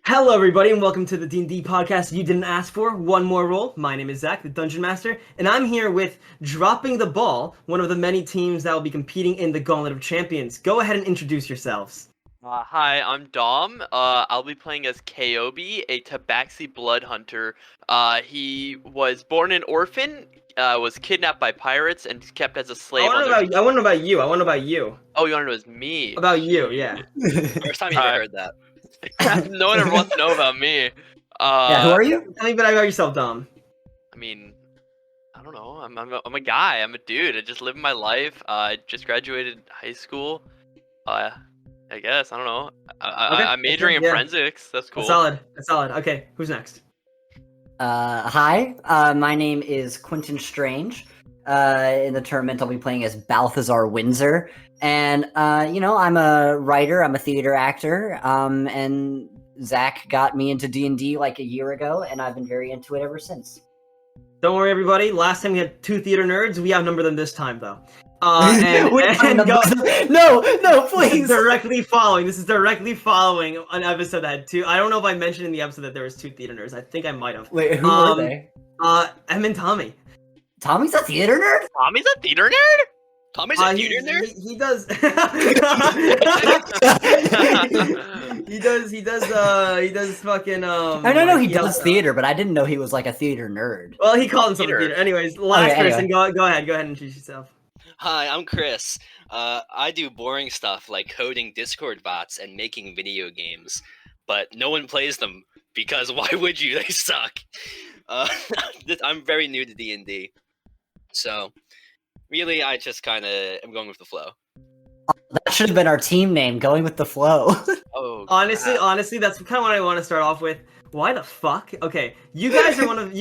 Hello, everybody, and welcome to the D&D podcast you didn't ask for. One more roll. My name is Zach, the Dungeon Master, and I'm here with Dropping the Ball, one of the many teams that will be competing in the Gauntlet of Champions. Go ahead and introduce yourselves. Hi, I'm Dom. I'll be playing as Kaobi, a Tabaxi blood hunter. He was born an orphan, was kidnapped by pirates, and kept as a slave. I want to know about you. Oh, you want to know as me? About you, yeah. First time you ever heard that. No one ever wants to know about me. Yeah, who are you? Tell me about yourself, Dom. I mean, I don't know. I'm a guy. I'm a dude. I just live my life. I just graduated high school. I guess I don't know. I'm majoring in forensics. That's cool. That's solid. Okay, who's next? Hi, my name is Quentin Strange. In the tournament, I'll be playing as Balthazar Windsor. And, I'm a writer, I'm a theater actor, and Zach got me into D&D like a year ago, and I've been very into it ever since. Don't worry, everybody. Last time we had 2 theater nerds. We outnumber them this time, though. No, please. This is directly following an episode that had 2. I don't know if I mentioned in the episode that there was 2 theater nerds. I think I might have. Wait, who are they? Em and Tommy. Tommy's a theater nerd? Tommy's a theater nerd? Tommy's a theater nerd? He does. he does fucking. I know he does theater, but I didn't know he was like a theater nerd. Well, he called himself a theater. Anyways, last person, anyway. Go ahead and introduce yourself. Hi, I'm Chris. I do boring stuff like coding Discord bots and making video games, but no one plays them because why would you? They suck. I'm very new to D&D, so really I just kind of am going with the flow. That should have been our team name, Going with the Flow. Oh, honestly, that's kind of what I want to start off with. Why the fuck? Okay, you guys are one of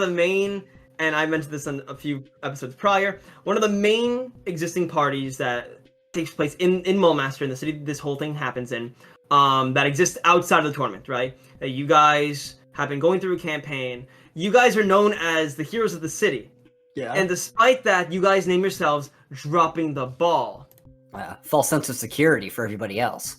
the main. And I mentioned this in a few episodes prior, one of the main existing parties that takes place in Mulmaster, in the city this whole thing happens in, that exists outside of the tournament, right? That you guys have been going through a campaign. You guys are known as the heroes of the city. Yeah. And despite that, you guys name yourselves Dropping the Ball. False sense of security for everybody else.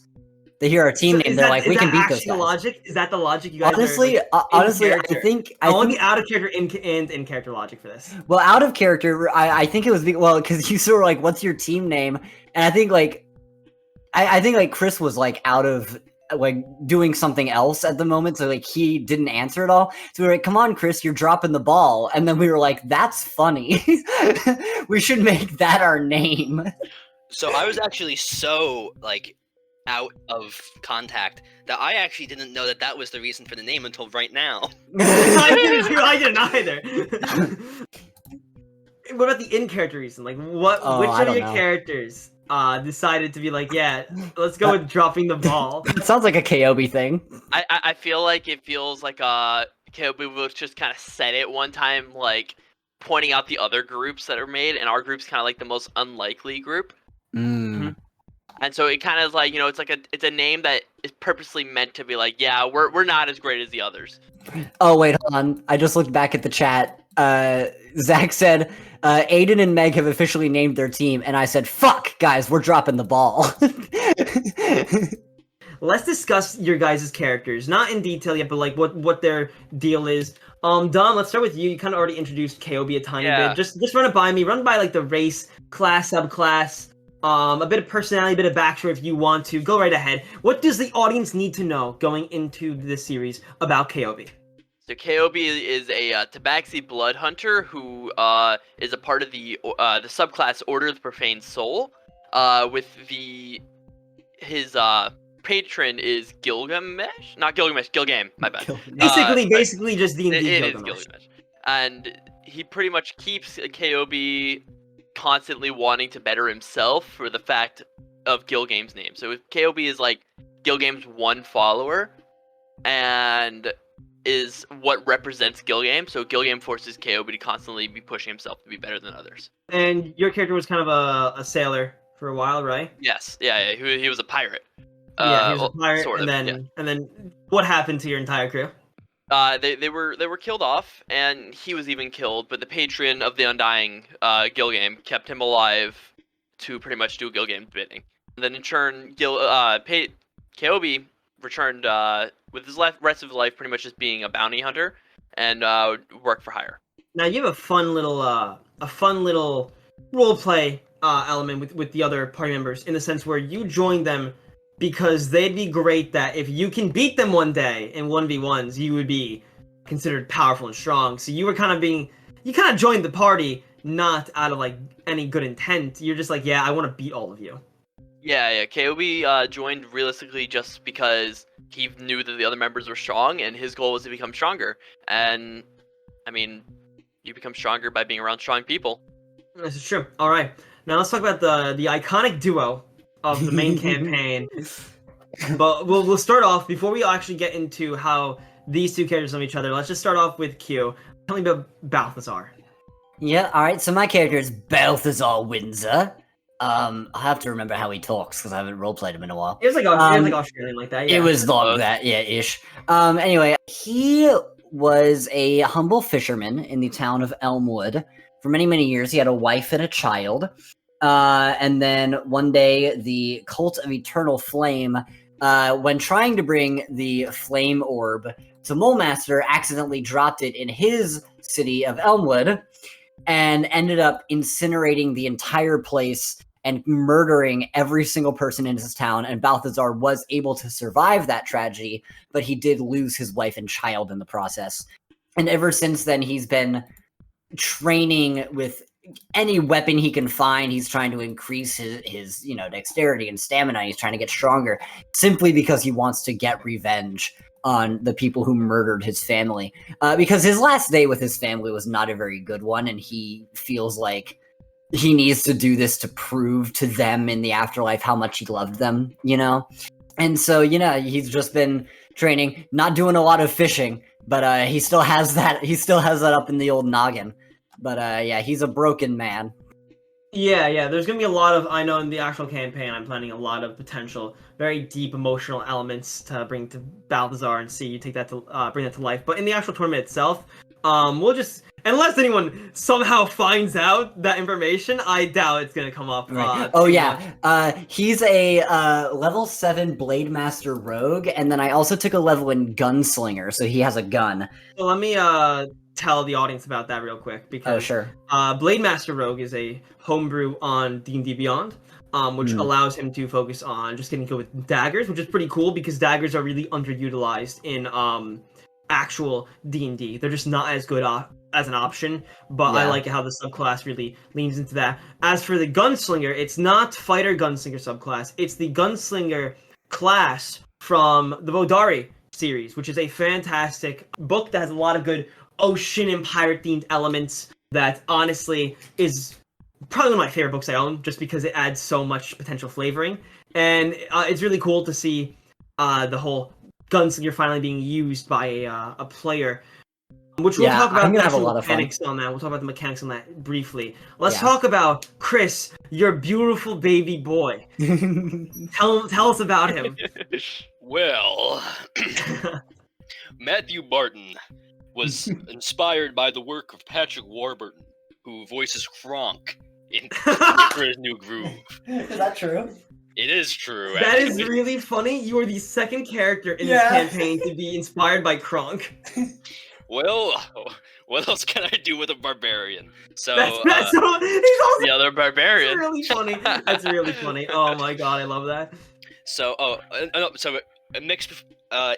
They hear our team name, they're like, we can beat those guys. Is that the logic you guys honestly, I think I want the out of character and in character logic for this. Well, out of character, I think it was because you sort of like, what's your team name? And I think I think Chris was like out of like doing something else at the moment, so like he didn't answer at all. So we were like, come on, Chris, you're dropping the ball. And then we were like, that's funny. We should make that our name. So I was actually so like out of contact that I actually didn't know that was the reason for the name until right now. I didn't either. What about the in-character reason? Like, which of your characters decided to be like, yeah, let's go with dropping the ball? It sounds like a Kaobi thing. I feel like it feels like Kaobi was just kind of said it one time, like pointing out the other groups that are made, and our group's kind of like the most unlikely group. Mm-hmm. And so it kind of is like, it's a name that is purposely meant to be like, yeah, we're not as great as the others. Oh, wait, hold on. I just looked back at the chat. Zach said, Aiden and Meg have officially named their team, and I said, fuck, guys, we're dropping the ball. Let's discuss your guys' characters. Not in detail yet, but like what their deal is. Dom, let's start with you. You kind of already introduced Kaobi a tiny bit. Just run it by me. Run by like the race, class, subclass, a bit of personality, a bit of backstory if you want to. Go right ahead. What does the audience need to know going into this series about Kaobi? So Kaobi is a Tabaxi blood hunter who is a part of the subclass Order of the Profane Soul. His patron is Gilgamesh, not Gilgamesh, Gilgame. My bad. Basically just D&D Gilgamesh. And he pretty much keeps Kaobi constantly wanting to better himself for the fact of Gilgame's name. So Kaobi is like Gilgame's one follower, and is what represents Gilgame. So Gilgame forces Kaobi to constantly be pushing himself to be better than others. And your character was kind of a sailor for a while, right? Yes. Yeah. He was a pirate. He was a pirate, sort of, and then what happened to your entire crew? They were killed off, and he was even killed. But the patron of the Undying, Gilgame, kept him alive to pretty much do Gilgame's bidding. And then in turn, Kaobi returned with his rest of his life pretty much just being a bounty hunter and work for hire. Now you have a fun little role play element with the other party members in the sense where you joined them because they'd be great that if you can beat them one day in 1v1s, you would be considered powerful and strong. So you were you kind of joined the party not out of like any good intent. You're just like, yeah, I want to beat all of you. Yeah. KOB joined realistically just because he knew that the other members were strong, and his goal was to become stronger. And I mean, you become stronger by being around strong people. This is true. All right, now let's talk about the iconic duo of the main campaign. But we'll start off before we actually get into how these two characters know each other. Let's just start off with Q. Tell me about Balthazar. Yeah, alright, so my character is Balthazar Windsor. I'll have to remember how he talks because I haven't roleplayed him in a while. It was like Australian like that. Yeah. It was like that, yeah, ish. Anyway, he was a humble fisherman in the town of Elmwood for many, many years. He had a wife and a child. And then one day, the Cult of Eternal Flame, when trying to bring the flame orb to Molemaster, accidentally dropped it in his city of Elmwood and ended up incinerating the entire place and murdering every single person in his town. And Balthazar was able to survive that tragedy, but he did lose his wife and child in the process. And ever since then, he's been training with any weapon he can find. He's trying to increase his dexterity and stamina. He's trying to get stronger simply because he wants to get revenge on the people who murdered his family. Because his last day with his family was not a very good one, and he feels like he needs to do this to prove to them in the afterlife how much he loved them, And so, he's just been training, not doing a lot of fishing, but he still has that up in the old noggin. But yeah, he's a broken man. Yeah, there's gonna be a lot of, I know in the actual campaign, I'm planning a lot of potential, very deep emotional elements to bring to Balthazar and see you take that to bring that to life. But in the actual tournament itself, we'll just, unless anyone somehow finds out that information, I doubt it's gonna come up. Right. He's a level 7 Blade Master Rogue, and then I also took a level in Gunslinger, so he has a gun. So let me tell the audience about that real quick, because sure. Blade Master Rogue is a homebrew on D&D Beyond, which allows him to focus on just getting good with daggers, which is pretty cool because daggers are really underutilized in actual D&D. They're just not as good as an option, but I like how the subclass really leans into that. As for the Gunslinger, it's not Fighter Gunslinger subclass, it's the Gunslinger class from the Vodari series, which is a fantastic book that has a lot of good ocean and pirate themed elements that honestly is probably one of my favorite books I own, just because it adds so much potential flavoring. And it's really cool to see the whole Gunslinger finally being used by a player, which we'll talk about the actual mechanics on that. We'll talk about the mechanics on that briefly. Let's talk about Chris, your beautiful baby boy. Tell us about him. Well, Matthew Barton was inspired by the work of Patrick Warburton, who voices Kronk in his New Groove. Is that true? It is true. That is really funny. You are the second character in this campaign to be inspired by Kronk. Well, what else can I do with a barbarian? So that's he's also the other barbarian. That's really funny. That's really funny. Oh my god, I love that. So a mix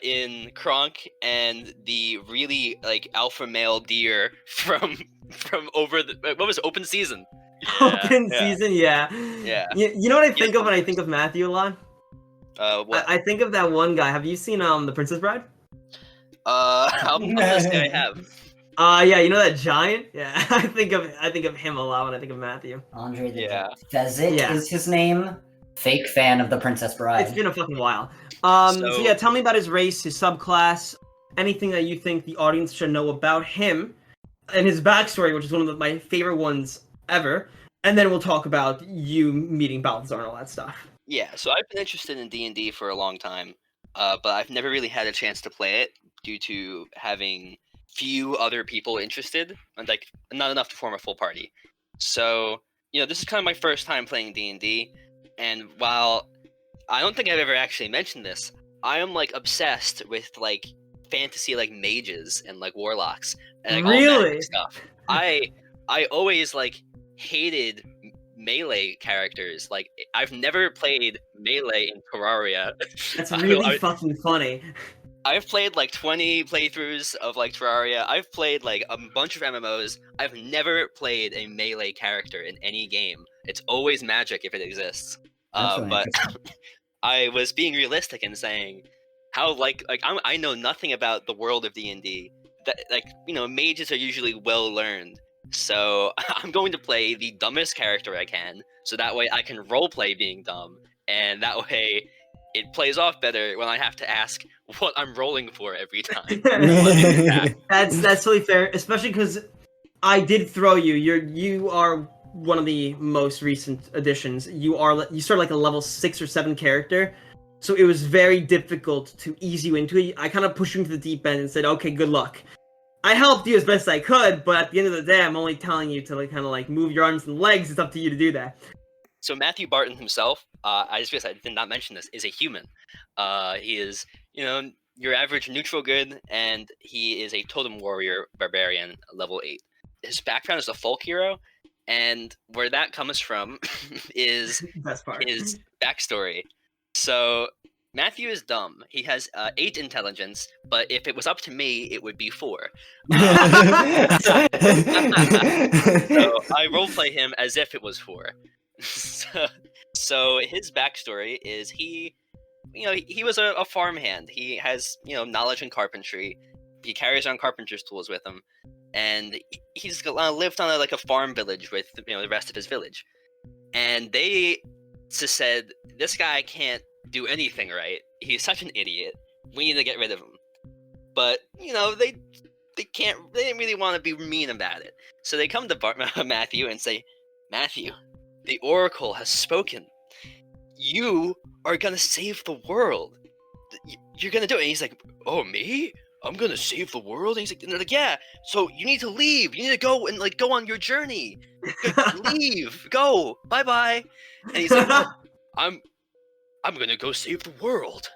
in Kronk and the really alpha male deer from over the what was it, Open Season. Open Season, yeah. You know what I think of when I think of Matthew a lot? What? I think of that one guy. Have you seen The Princess Bride? How much do I have? Yeah, you know that giant? Yeah, I think of him a lot when I think of Matthew. Andre the Fezzik is his name. Fake fan of The Princess Bride. It's been a fucking while. So yeah, tell me about his race, his subclass, anything that you think the audience should know about him, and his backstory, which is one of my favorite ones ever. And then we'll talk about you meeting Balthazar and all that stuff. Yeah, so I've been interested in D&D for a long time, but I've never really had a chance to play it due to having few other people interested, and not enough to form a full party. So, this is kind of my first time playing D&D, and while I don't think I've ever actually mentioned this, I am like obsessed with like fantasy like mages and like warlocks and like all Really? magic stuff. I always like hated melee characters. Like I've never played melee in Terraria. That's I- really I- fucking funny. I've played like 20 playthroughs of like Terraria. I've played like a bunch of MMOs. I've never played a melee character in any game. It's always magic if it exists. That's really But interesting. I was being realistic and saying how I know nothing about the world of D&D. That like mages are usually well learned. So I'm going to play the dumbest character I can, so that way I can roleplay being dumb, and that way it plays off better when I have to ask what I'm rolling for every time. That's totally fair, especially because I did throw you. You are one of the most recent additions. You start like a level 6 or 7 character, so it was very difficult to ease you into it. I kind of pushed you into the deep end and said, "Okay, good luck." I helped you as best I could, but at the end of the day, I'm only telling you to like kind of like move your arms and legs. It's up to you to do that. So Matthew Barton himself, I just realized I did not mention this, is a human. He is, your average neutral good, and he is a totem warrior barbarian, level 8. His background is a folk hero, and where that comes from is Best part. his backstory. So Matthew is dumb. He has 8 intelligence, but if it was up to me, it would be 4. So I roleplay him as if it was 4. So his backstory is he was a farmhand. He has knowledge in carpentry. He carries around carpenter's tools with him, and he's lived on a farm village with the rest of his village. And they just said, this guy can't do anything right. He's such an idiot. We need to get rid of him. But they didn't really want to be mean about it. So they come to Matthew and say, Matthew, the Oracle has spoken. You are gonna save the world. You're gonna do it. And he's like, oh, me? I'm gonna save the world? And he's like, yeah. So you need to leave. You need to go and go on your journey. Leave. Go. Bye-bye. And he's like, I'm gonna go save the world.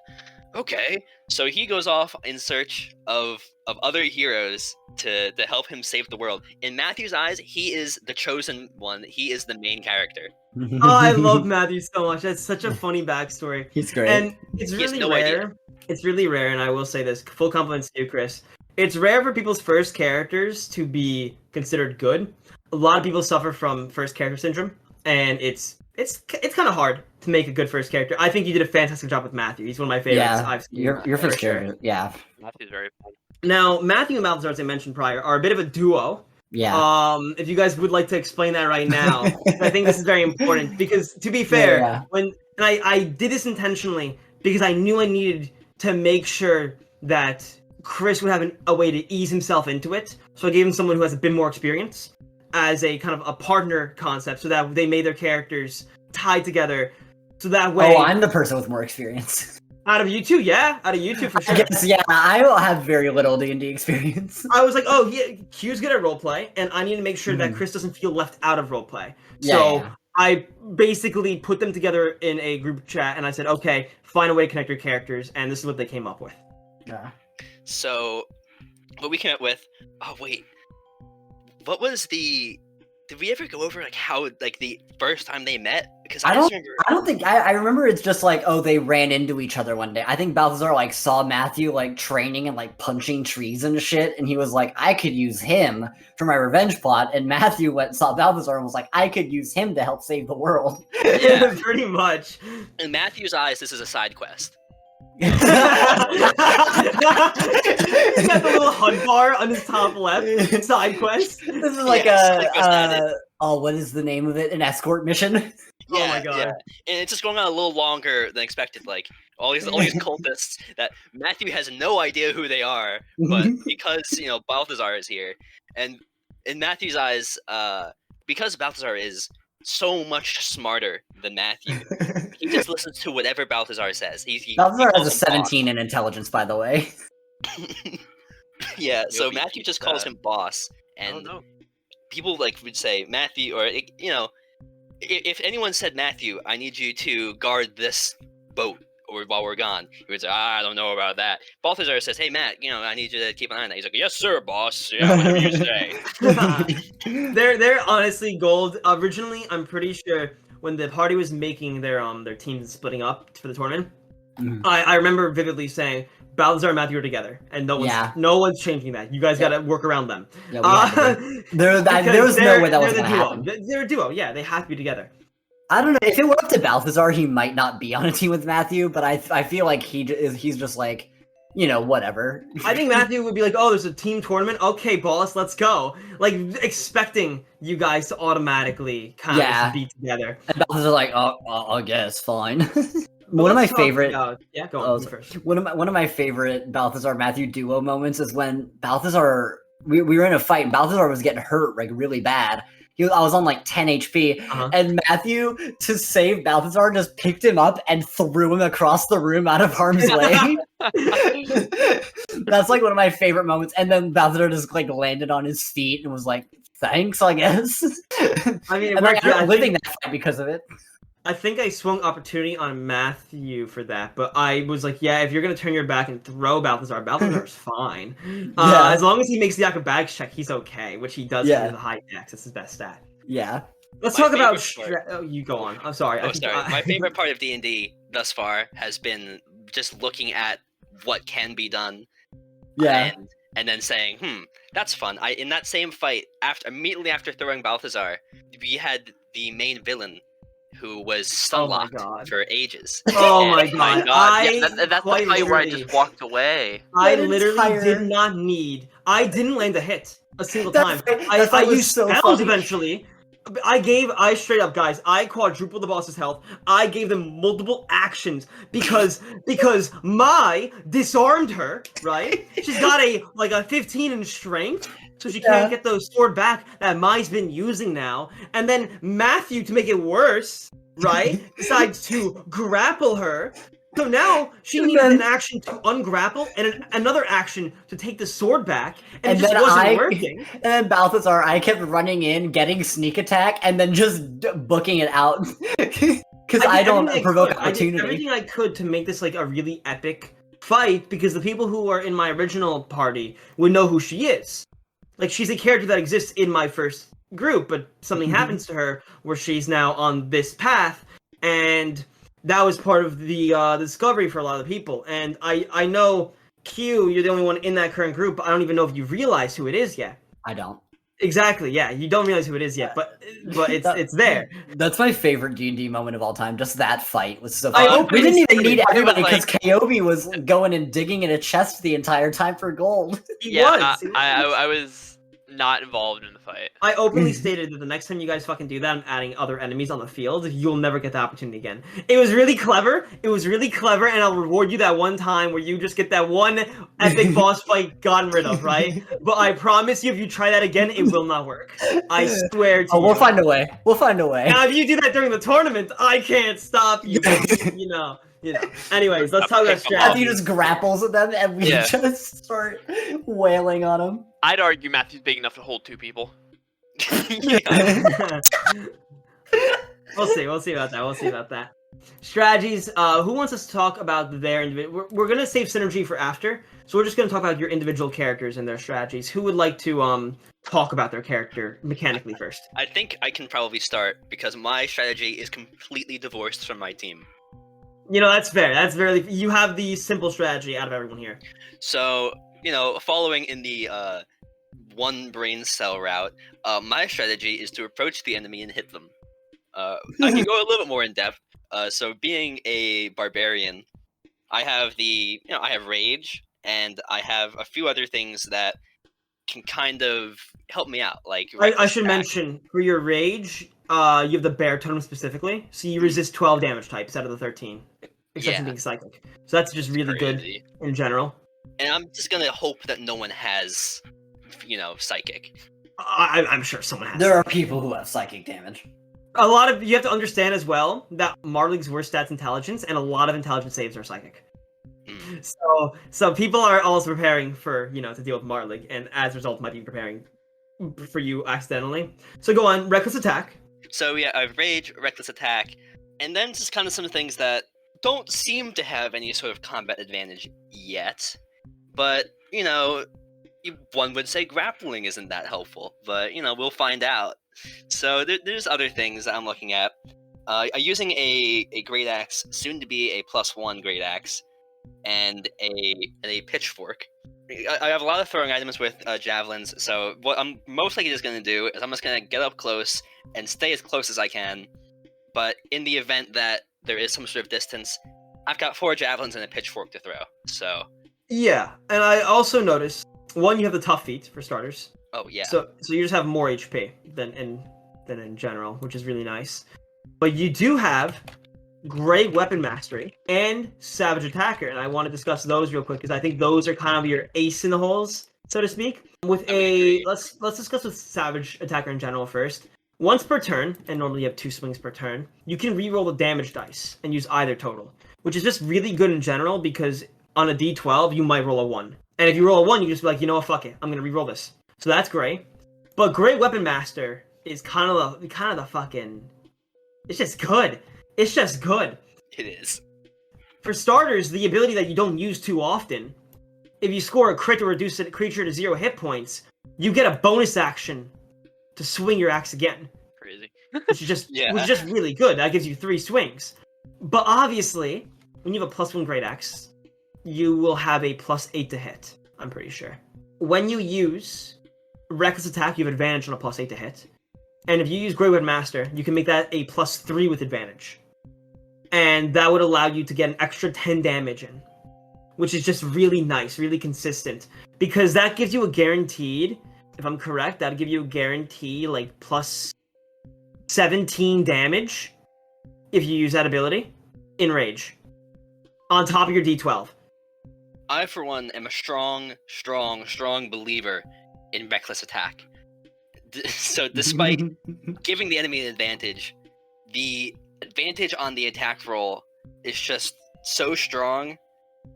Okay. So he goes off in search of other heroes to help him save the world. In Matthew's eyes, he is the chosen one. He is the main character. Oh, I love Matthew so much. That's such a funny backstory. He's great. And it's He has really no rare. idea. It's really rare, and I will say this, full compliments to you, Chris. It's rare for people's first characters to be considered good. A lot of people suffer from first character syndrome, and it's kind of hard to make a good first character. I think you did a fantastic job with Matthew. He's one of my favorites Yeah, I've seen. your for first sure. character. Yeah, Matthew's very fun. Now, Matthew and Balthazar, as I mentioned prior, are a bit of a duo. yeah. If you guys would like to explain that right now, I think this is very important because, to be fair, Yeah. I did this intentionally because I knew I needed to make sure that Chris would have a way to ease himself into it. So I gave him someone who has a bit more experience as a kind of a partner concept, so that they made their characters tied together. So that way, Oh, I'm the person with more experience. out of you two, yeah, out of you two for sure. I guess, yeah, I will have very little D&D experience. I was like, oh, yeah, Q's good at roleplay, and I need to make sure that Chris doesn't feel left out of roleplay. So Yeah. I basically put them together in a group chat, and I said, okay, find a way to connect your characters, and this is what they came up with. Yeah. So what we came up with, oh wait, what was did we ever go over how the first time they met? Because I just remember. I don't think I remember it's just like, oh, they ran into each other one day. I think Balthazar saw Matthew training and punching trees and shit, and he was like, I could use him for my revenge plot. And Matthew went and saw Balthazar and was like, I could use him to help save the world. Yeah, pretty much. In Matthew's eyes, this is a side quest. He's got the little HUD bar on his top left, side quest. This is what is the name of it? An escort mission? Oh my God. Yeah. And it's just going on a little longer than expected. Like all these cultists that Matthew has no idea who they are, but because Balthazar is here, and in Matthew's eyes, because Balthazar is so much smarter than Matthew, he just listens to whatever Balthazar says. Balthazar has a calls him 17 in intelligence, by the way. boss. Yeah, so be Matthew just calls him boss, I don't and know. people would say Matthew, or if anyone said Matthew, I need you to guard this boat while we're gone. He was like, I don't know about that. Balthazar says, hey, Matt, I need you to keep an eye on that. He's like, yes, sir, boss. Yeah, whatever you say. They're honestly gold. Originally, I'm pretty sure when the party was making their teams splitting up for the tournament, I remember vividly saying Balthazar and Matthew are together, and no one's changing that. You guys got to work around them. Yeah, there was no way that was going to happen. They're a duo. Yeah, they have to be together. I don't know if it were up to Balthazar, he might not be on a team with Matthew, but I feel like he's just like, whatever. I think Matthew would be like, oh, there's a team tournament. Okay, boss, let's go. Like expecting you guys to automatically kind of be together. And Balthazar's like, oh, I guess fine. One of my favorite. Go on first. One of my favorite Balthazar Matthew duo moments is when Balthazar we were in a fight and Balthazar was getting hurt like really bad. I was on like 10 HP, and Matthew, to save Balthazar, just picked him up and threw him across the room out of harm's way. That's like one of my favorite moments. And then Balthazar just like landed on his feet and was like, "Thanks, I guess." I mean, I'm living that fight because of it. I think I swung opportunity on Matthew for that, but I was like, yeah, if you're going to turn your back and throw Balthazar's fine. As long as he makes the acrobatics check, he's okay, which he does with the high dex. That's his best stat. Yeah. Let's talk about... you go on. I'm sorry. My favorite part of D&D thus far has been just looking at what can be done. Yeah. And then saying, that's fun. In that same fight, immediately after throwing Balthazar, we had the main villain who was stunlocked for ages. Oh my god. That's the fight where I just walked away. I literally did not need... I didn't land a hit a single time. I used spells eventually. I straight up, guys, I quadrupled the boss's health. I gave them multiple actions because Mai disarmed her, right? She's got a 15 in strength. So she can't get those sword back that Mai's been using now. And then Matthew, to make it worse, right, decides to grapple her. So now she needs an action to ungrapple and another action to take the sword back, and it just wasn't working. And then Balthazar, I kept running in, getting sneak attack, and then just booking it out. Because I don't provoke opportunity. I did everything I could to make this like a really epic fight, because the people who are in my original party would know who she is. Like, she's a character that exists in my first group, but something happens to her where she's now on this path, and that was part of the discovery for a lot of the people. And I know, Q, you're the only one in that current group, but I don't even know if you realize who it is yet. I don't. Exactly, yeah, you don't realize who it is yet, but it's there. That's my favorite D&D moment of all time. Just that fight was so fun. We didn't even need everybody because Kaobi was going and digging in a chest the entire time for gold. I was not involved in the fight. I openly stated that the next time you guys fucking do that, I'm adding other enemies on the field. You'll never get the opportunity again. It was really clever, and I'll reward you that one time where you just get that one epic boss fight gotten rid of, right? But I promise you, if you try that again, it will not work. I swear to you. We'll find a way. We'll find a way. Now, if you do that during the tournament, I can't stop you. you know. Anyways, let's talk about strategy. Matthew just grapples with them, and we just start wailing on him. I'd argue Matthew's big enough to hold two people. We'll see about that. Strategies. Who wants us to talk about their individual? We're gonna save synergy for after, so we're just gonna talk about your individual characters and their strategies. Who would like to talk about their character mechanically first? I think I can probably start because my strategy is completely divorced from my team. That's fair. That's very. You have the simple strategy out of everyone here. So, following in the one brain cell route, my strategy is to approach the enemy and hit them. I can go a little bit more in depth. So, being a barbarian, I have I have rage, and I have a few other things that can kind of help me out. Like I should mention, for your rage, you have the bear totem specifically, so you resist 12 damage types out of the 13, except for being psychic. So that's just really good in general. And I'm just gonna hope that no one has, psychic. I'm sure someone has. There are people who have psychic damage. You have to understand as well that Marlig's worst stat's intelligence, and a lot of intelligence saves are psychic. So people are also preparing for, to deal with Marlig, and as a result might be preparing for you accidentally. So go on, reckless attack. So yeah, I have rage, reckless attack, and then just kind of some things that don't seem to have any sort of combat advantage yet. But, you know, one would say grappling isn't that helpful. But, you know, we'll find out. So there's other things that I'm looking at. Using a great axe, soon to be a +1 great axe, and a pitchfork. I have a lot of throwing items with javelins, so what I'm most likely just going to do is I'm just going to get up close and stay as close as I can. But in the event that there is some sort of distance, I've got 4 javelins and a pitchfork to throw. So Yeah, and I also noticed, one, you have the tough feat for starters. oh yeah, So you just have more HP than in general, which is really nice. But you do have Great Weapon Mastery and Savage Attacker, and I want to discuss those real quick because I think those are kind of your ace in the holes, so to speak. With let's discuss with Savage Attacker in general first. Once per turn, and normally you have 2 swings per turn, you can re-roll the damage dice and use either total, which is just really good in general because on a d12 you might roll a 1, and if you roll a 1, you just be like, you know what, fuck it, I'm gonna re-roll this. So that's great. But Great Weapon Master is kind of the fucking. It's just good. It's just good. it is. For starters, the ability that you don't use too often, if you score a crit to reduce a creature to 0 hit points, you get a bonus action to swing your axe again. Crazy. Which is just Yeah. which is just really good. That gives you 3 swings. But obviously, when you have a +1 great axe, you will have a +8 to hit, I'm pretty sure. When you use Reckless Attack, you have advantage on a +8 to hit. And if you use Great Weapon Master, you can make that a +3 with advantage. And that would allow you to get an extra 10 damage in, which is just really nice, really consistent. Because that gives you a guaranteed, if I'm correct, that'd give you a guarantee like +17 damage if you use that ability in Rage. On top of your D12. I, for one, am a strong believer in Reckless Attack. So despite giving the enemy an advantage, the advantage on the attack roll is just so strong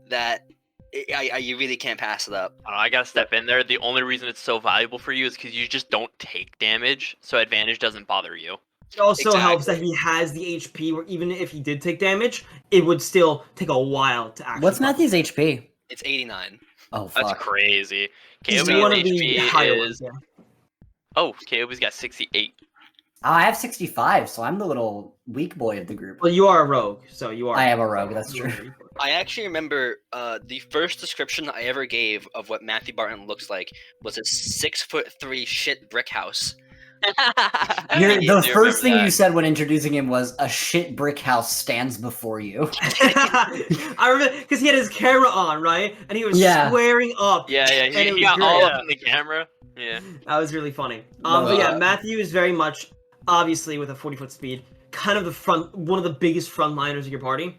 that you really can't pass it up. I gotta step in there. The only reason it's so valuable for you is because you just don't take damage, so advantage doesn't bother you. It also Exactly. helps that he has the HP where even if he did take damage, it would still take a while to actually. What's Matthew's HP? It's 89. Oh That's fuck. crazy. He's KOB's one of the HP higher is... ones, yeah. Oh, KOB's got 68. Oh, I have 65, so I'm the little weak boy of the group. Well, you are a rogue, so you are. I am a rogue, that's true. I actually remember the first description I ever gave of what Matthew Barton looks like was a 6'3" shit brick house. The first thing you said when introducing him was, "A shit brick house stands before you." I remember because he had his camera on, right, and he was Yeah. squaring up. Yeah, And it he was got great. all up in the camera. Yeah. That was really funny. No, But yeah, Matthew is very much, obviously, with a 40-foot speed, kind of one of the biggest frontliners of your party.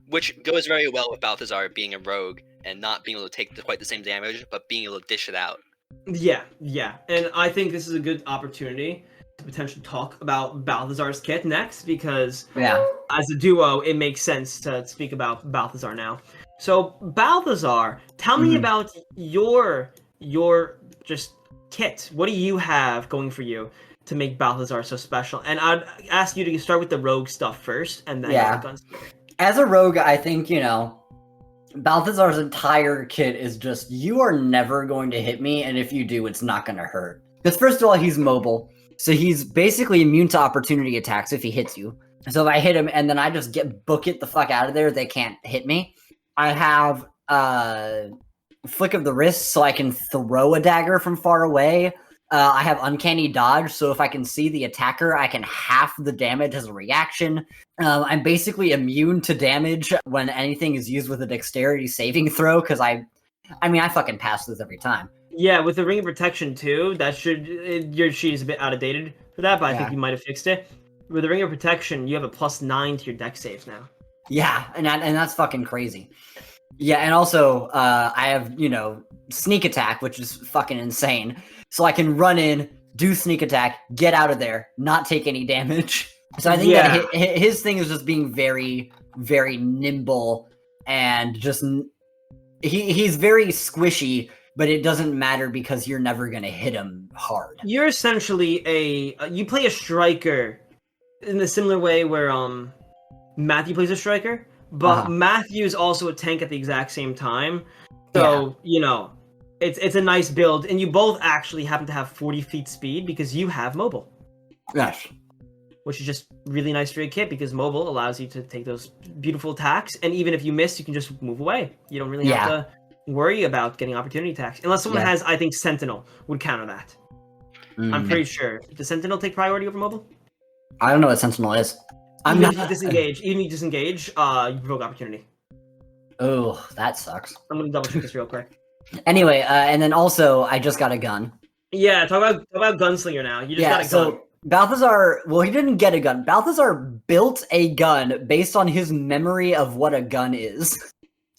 Which goes very well with Balthazar being a rogue and not being able to take quite the same damage, but being able to dish it out. Yeah, and I think this is a good opportunity to potentially talk about Balthazar's kit next, because Yeah. as a duo, it makes sense to speak about Balthazar now. So, Balthazar, tell me Mhm. about your just kit. What do you have going for you to make Balthazar so special? And I'd ask you to start with the rogue stuff first, and then Yeah. the gunslinger. As a rogue, I think, Balthazar's entire kit is just, you are never going to hit me, and if you do, it's not going to hurt. Because first of all, he's mobile, so he's basically immune to opportunity attacks if he hits you. So if I hit him and then I just book it the fuck out of there, they can't hit me. I have Flick of the Wrist, so I can throw a dagger from far away. I have Uncanny Dodge, so if I can see the attacker, I can half the damage as a reaction. I'm basically immune to damage when anything is used with a dexterity saving throw, because I fucking pass this every time. Yeah, with the Ring of Protection too, your sheet is a bit outdated for that, but I think Yeah. you might have fixed it. With the Ring of Protection, you have a +9 to your dex saves now. Yeah, and that's fucking crazy. Yeah, and also, I have, sneak attack, which is fucking insane. So I can run in, do sneak attack, get out of there, not take any damage. So I think that his thing is just being very, very nimble, and just he's very squishy, but it doesn't matter because you're never gonna hit him hard. You're essentially you play a striker in a similar way where Matthew plays a striker, but Uh-huh. Matthew is also a tank at the exact same time. So it's a nice build, and you both actually happen to have 40 feet speed because you have mobile, Yes. which is just really nice for your kit because mobile allows you to take those beautiful attacks, and even if you miss, you can just move away. You don't really have to worry about getting opportunity attacks unless someone has, I think, Sentinel would counter that. I'm pretty sure. Does Sentinel take priority over mobile? I don't know what Sentinel is. Even if you disengage, you provoke opportunity. Oh, that sucks. I'm gonna double check this real quick. Anyway, and then also I just got a gun. Yeah, talk about Gunslinger now. You just got a gun. So Balthazar, well, he didn't get a gun. Balthazar built a gun based on his memory of what a gun is.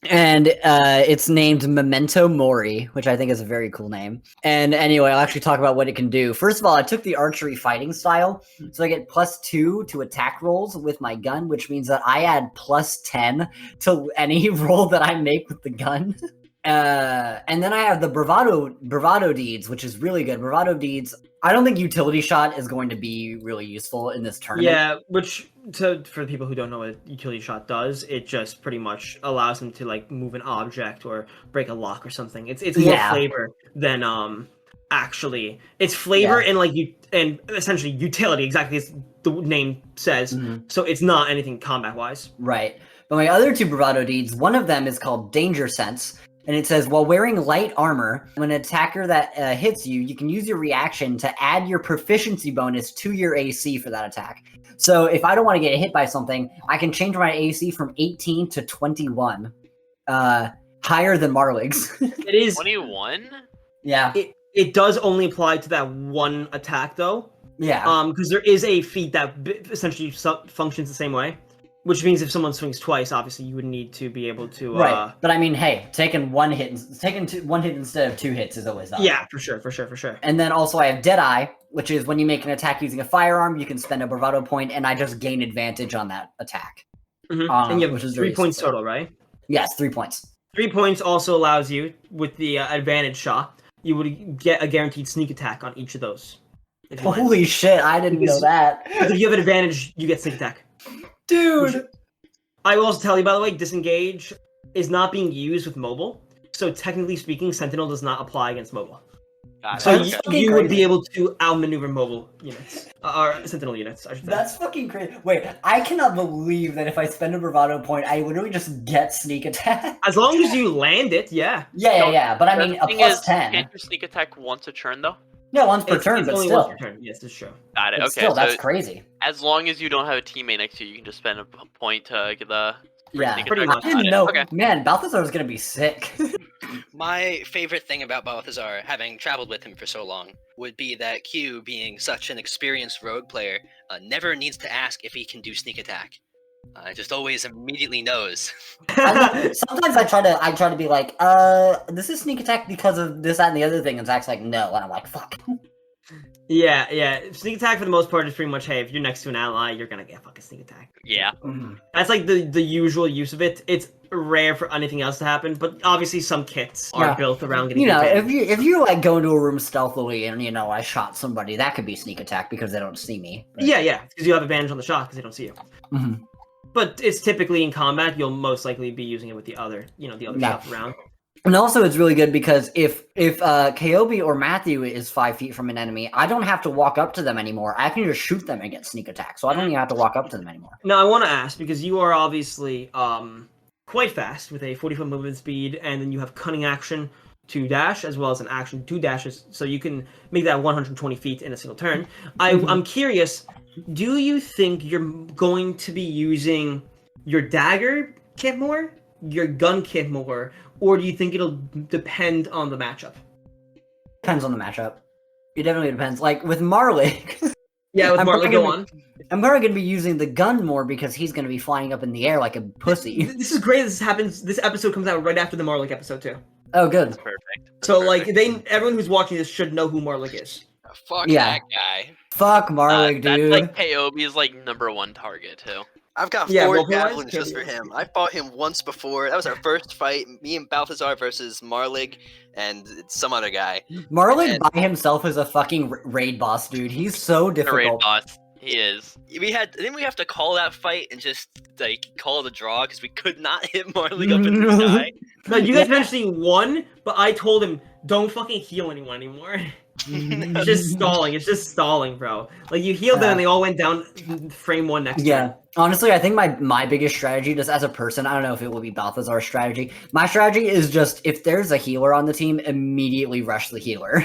And it's named Memento Mori, which I think is a very cool name. And anyway, I'll actually talk about what it can do. First of all, I took the archery fighting style, so I get +2 to attack rolls with my gun, which means that I add +10 to any roll that I make with the gun. And then I have the bravado deeds, which is really good. Bravado deeds. I don't think utility shot is going to be really useful in this tournament. Yeah, which for the people who don't know what utility shot does, it just pretty much allows them to like move an object or break a lock or something. It's more flavor than actually. It's flavor and essentially utility, exactly as the name says. So it's not anything combat wise. Right. But my other two bravado deeds, one of them is called Danger Sense. And it says, while wearing light armor, when an attacker that hits you, you can use your reaction to add your proficiency bonus to your AC for that attack. So if I don't want to get hit by something, I can change my AC from 18 to 21. Higher than Marlig's. It is 21? Yeah. It does only apply to that one attack though. Yeah. Because there is a feat that essentially functions the same way. Which means if someone swings twice, obviously you would need to be able to. Right, but I mean, hey, taking one hit instead of 2 hits is always that. Yeah, for sure. And then also I have Deadeye, which is when you make an attack using a firearm, you can spend a bravado point, and I just gain advantage on that attack. And you have 3 points total, right? Yes, 3 points. 3 points also allows you with the advantage shot. You would get a guaranteed sneak attack on each of those. Holy shit! I didn't know that. If you have an advantage, you get sneak attack. Dude! I will also tell you, by the way, disengage is not being used with mobile. So technically speaking, Sentinel does not apply against mobile. So you would be able to outmaneuver mobile units. Or Sentinel units, I should say. That's fucking crazy. Wait, I cannot believe that if I spend a bravado point, I literally just get sneak attack. As long as you land it, yeah. Yeah. But I mean, a +10. Can't you sneak attack once a turn, though? Yeah, once per turn, but only still. once per turn. Yes, it's true. Got it. But Okay, still, that's so crazy. as long as you don't have a teammate next to you, you can just spend a point to get the. Yeah, pretty much. I didn't know. Okay. Man, Balthazar was gonna be sick. My favorite thing about Balthazar, having traveled with him for so long, would be that Q, being such an experienced rogue player, never needs to ask if he can do sneak attack. Just always immediately knows. Sometimes I try to be like, this is sneak attack because of this, that, and the other thing, and Zach's like, no, and I'm like, fuck. Yeah. Sneak attack for the most part is pretty much, hey, if you're next to an ally, you're gonna get fucking sneak attack. Yeah. That's like the usual use of it. It's rare for anything else to happen, but obviously some kits are built around getting. You know, advantage. if you like go into a room stealthily and I shot somebody, that could be sneak attack because they don't see me. But... Yeah, because you have advantage on the shot because they don't see you. Mm-hmm. But it's typically in combat, you'll most likely be using it with the other shots around. And also, it's really good because if Kaobi or Matthew is 5 feet from an enemy, I don't have to walk up to them anymore. I can just shoot them and get sneak attack, so I don't even have to walk up to them anymore. Now, I want to ask, because you are obviously quite fast with a 40-foot movement speed, and then you have cunning action to dash, as well as an action 2 dashes, so you can make that 120 feet in a single turn. I'm curious, do you think you're going to be using your dagger kit more, your gun kit more, or do you think it'll depend on the matchup? Depends on the matchup. It definitely depends. Like with Marlik. Yeah, with Marlik, go on. I'm probably going to be using the gun more because he's going to be flying up in the air like a pussy. This is great. This episode comes out right after the Marlik episode too. Oh, good. That's perfect. So like everyone who's watching this should know who Marlik is. Fuck that guy. Fuck Marlik, dude. That's like Kaobi's like #1 target too. I've got Yeah, 4 well, javelins just for him. I fought him once before. That was our first fight. Me and Balthazar versus Marlig and some other guy. Marlik by himself is a fucking raid boss, dude. He's so The raid difficult. boss. He is. Didn't we have to call that fight and just like call it a draw because we could not hit Marley up in the sky? No, you guys eventually won, but I told him don't fucking heal anyone anymore. It's just stalling. It's just stalling, bro. Like you healed them and they all went down frame 1 next Yeah, turn. honestly, I think my biggest strategy, just as a person, I don't know if it will be Balthazar's strategy. My strategy is just if there's a healer on the team, immediately rush the healer,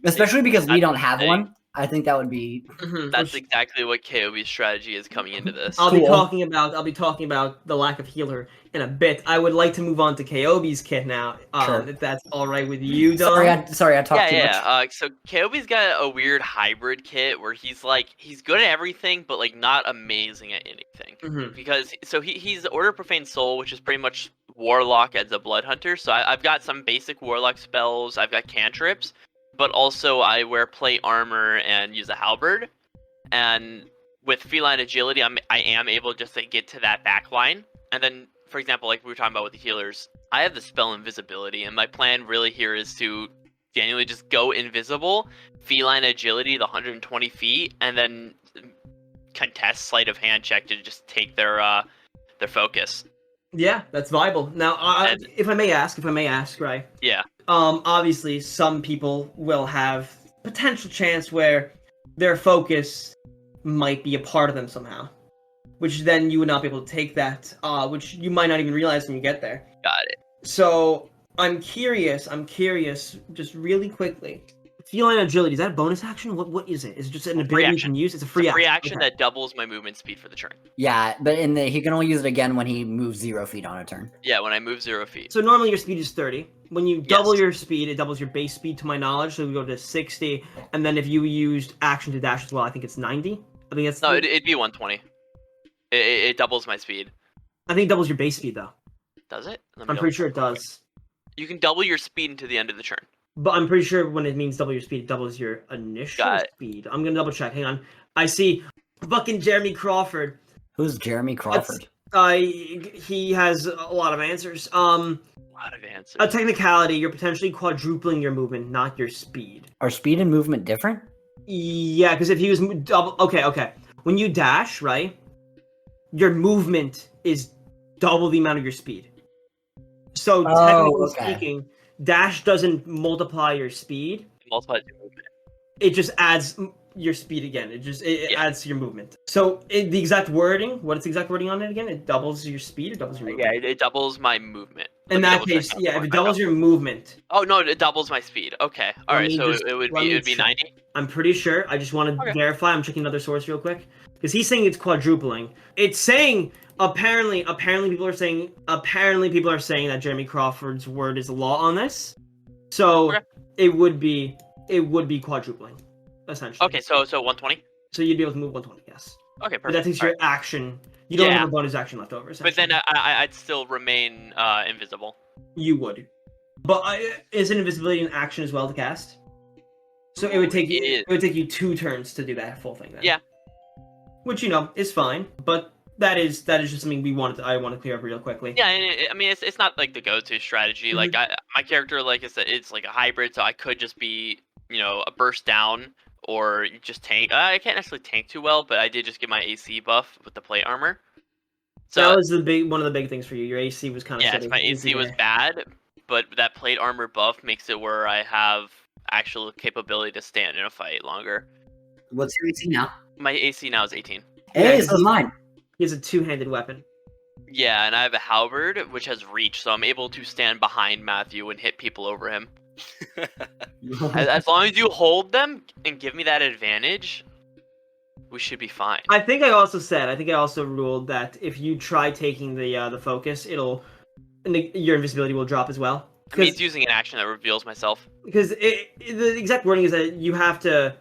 especially because we don't have one. I think that would be. That's exactly what KOB's strategy is coming into this. I'll be talking about the lack of healer in a bit. I would like to move on to KOB's kit now, Sure. if that's all right with you, Dom. Sorry, I talked too much. So KOB's got a weird hybrid kit where he's good at everything, but like not amazing at anything. Because he's Order of Profane Soul, which is pretty much Warlock as a Blood Hunter. So I've got some basic Warlock spells. I've got cantrips. But also I wear plate armor and use a halberd, and with feline agility, I am able just to get to that back line. And then, for example, like we were talking about with the healers, I have the spell invisibility, and my plan really here is to genuinely just go invisible, feline agility, the 120 feet, and then contest sleight of hand check to just take their focus. Yeah, that's viable. Now, if I may ask, right? Yeah. Obviously, some people will have potential chance where their focus might be a part of them somehow, which then you would not be able to take that, which you might not even realize when you get there. Got it. So I'm curious, just really quickly. Feline agility, is that a bonus action? What is it? Is it just an ability you can use? It's a free action okay. that doubles my movement speed for the turn. Yeah, but he can only use it again when he moves 0 feet on a turn. Yeah, when I move 0 feet. So normally your speed is 30. When you double your speed, it doubles your base speed to my knowledge, so we go to 60. And then if you used action to dash as well, I think it's 90. I think that's it'd be 120. It doubles my speed. I think it doubles your base speed though. Does it? I'm pretty sure it does. You can double your speed until the end of the turn. But I'm pretty sure when it means double your speed, it doubles your initial speed. I'm gonna double check. Hang on. I see fucking Jeremy Crawford. Who's Jeremy Crawford? He has a lot of answers. A lot of answers. A technicality, you're potentially quadrupling your movement, not your speed. Are speed and movement different? Yeah, because if he was double... Okay. When you dash, right, your movement is double the amount of your speed. So, technically speaking, dash doesn't multiply your speed. It multiplies your movement. It just adds your speed again. It adds to your movement. So the exact wording, what's the exact wording on it again? It doubles your speed. It doubles your movement. Yeah, it doubles my movement. In that case, if it doubles your movement. Oh no, it doubles my speed. Okay, all right. So it would be 90. I'm pretty sure. I just want to verify. I'm checking another source real quick because he's saying it's quadrupling. It's saying apparently people are saying that Jeremy Crawford's word is law on this. So it would be quadrupling, essentially. Okay, so 120. So you'd be able to move 120, yes. Okay, perfect. But that takes your action. You don't have a bonus action left over. But then I'd still remain invisible. You would. But isn't invisibility an action as well to cast? So it would take you 2 turns to do that full thing then. Yeah. Which is fine, but that is just something I want to clear up real quickly. Yeah, I mean it's not like the go-to strategy. Like my character, like I said, it's like a hybrid, so I could just be a burst down or just tank. I can't actually tank too well, but I did just get my AC buff with the plate armor. So that was one of the big things for you. Your AC was kind of my AC was bad, but that plate armor buff makes it where I have actual capability to stand in a fight longer. What's your AC now? My AC now is 18. Hey, so is mine. He has a 2-handed weapon. Yeah, and I have a halberd, which has reach, so I'm able to stand behind Matthew and hit people over him. As long as you hold them and give me that advantage, we should be fine. I think I also ruled that if you try taking the focus, your invisibility will drop as well. I mean, it's using an action that reveals myself. Because the exact wording is that you have to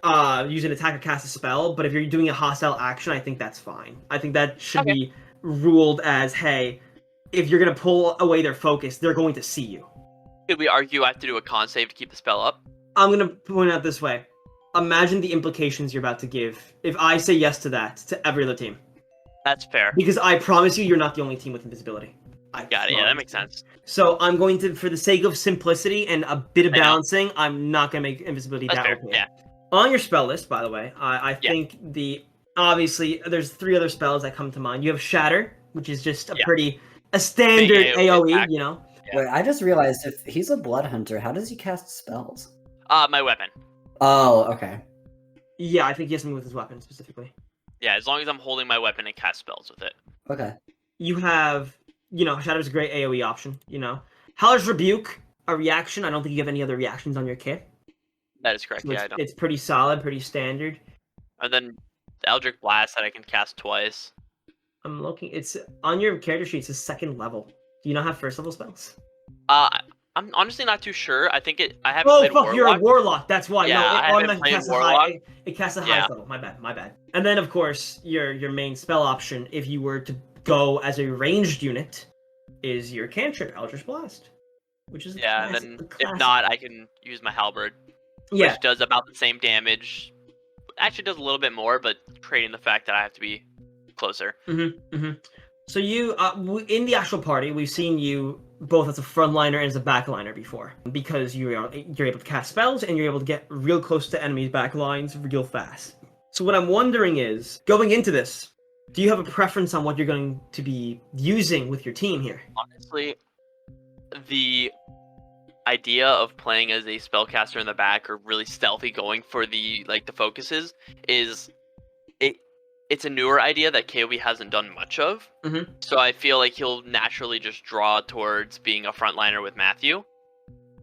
use an attack or cast a spell, but if you're doing a hostile action, I think that's fine. I think that should be ruled as, hey, if you're going to pull away their focus, they're going to see you. Could we argue I have to do a con save to keep the spell up? I'm going to point out this way. Imagine the implications you're about to give if I say yes to that to every other team. That's fair. Because I promise you're not the only team with invisibility. Got it. Yeah, that makes sense. So I'm going to, for the sake of simplicity and a bit of balancing, I'm not going to make invisibility that OP. Yeah. On your spell list, by the way, I think the obviously, there's 3 other spells that come to mind. You have Shatter, which is just a Yeah. a standard Big AoE, attack. you know? Yeah. Wait, I just realized if he's a blood hunter, how does he cast spells? My weapon. Oh, okay. Yeah, I think he has something with his weapon specifically. Yeah, as long as I'm holding my weapon and cast spells with it. Okay. You have, Shatter's a great AoE option, Howler's Rebuke, a reaction. I don't think you have any other reactions on your kit. That is correct. So Yeah, I don't. it's pretty solid, pretty standard. And then the Eldritch Blast that I can cast twice. I'm looking. It's on your character sheet. It says 2nd level. Do you not have 1st level spells? I'm honestly not too sure. I think I haven't Oh played fuck! Warlock. You're a warlock. That's why. Yeah, No, I it haven't automatically played casts Warlock. it casts the Yeah. highest level. My bad. And then of course your main spell option, if you were to go as a ranged unit, is your cantrip Eldritch Blast, which is Yeah, and then if not, I can use my Halberd, yeah. which does about the same damage. Actually, does a little bit more, but trading the fact that I have to be closer. So you, in the actual party, we've seen you both as a frontliner and as a backliner before, because you're able to cast spells and you're able to get real close to enemies' backlines real fast. So what I'm wondering is, going into this, do you have a preference on what you're going to be using with your team here? Honestly, the idea of playing as a spellcaster in the back or really stealthy going for the focuses is it's a newer idea that KOB hasn't done much of. So I feel like he'll naturally just draw towards being a frontliner with Matthew.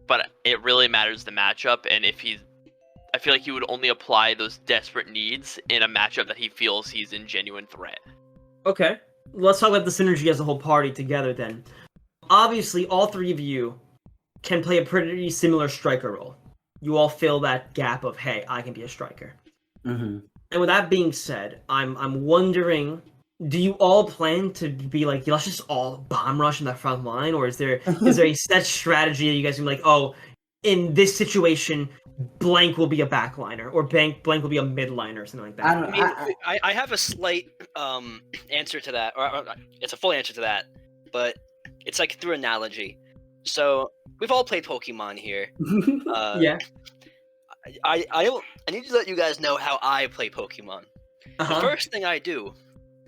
But it really matters the matchup, and I feel like he would only apply those desperate needs in a matchup that he feels he's in genuine threat. Okay, let's talk about the synergy as a whole party together then. Obviously, all 3 of you can play a pretty similar striker role. You all fill that gap of, hey, I can be a striker. And with that being said, I'm wondering, do you all plan to be like, let's just all bomb rush in the front line, or is there a set strategy that you guys can be like, oh, in this situation, blank will be a backliner, or blank will be a midliner, or something like that? I don't know. I have a slight answer to that, or it's a full answer to that, but it's like through analogy. So we've all played Pokemon here. Yeah. I need to let you guys know how I play Pokemon. The first thing I do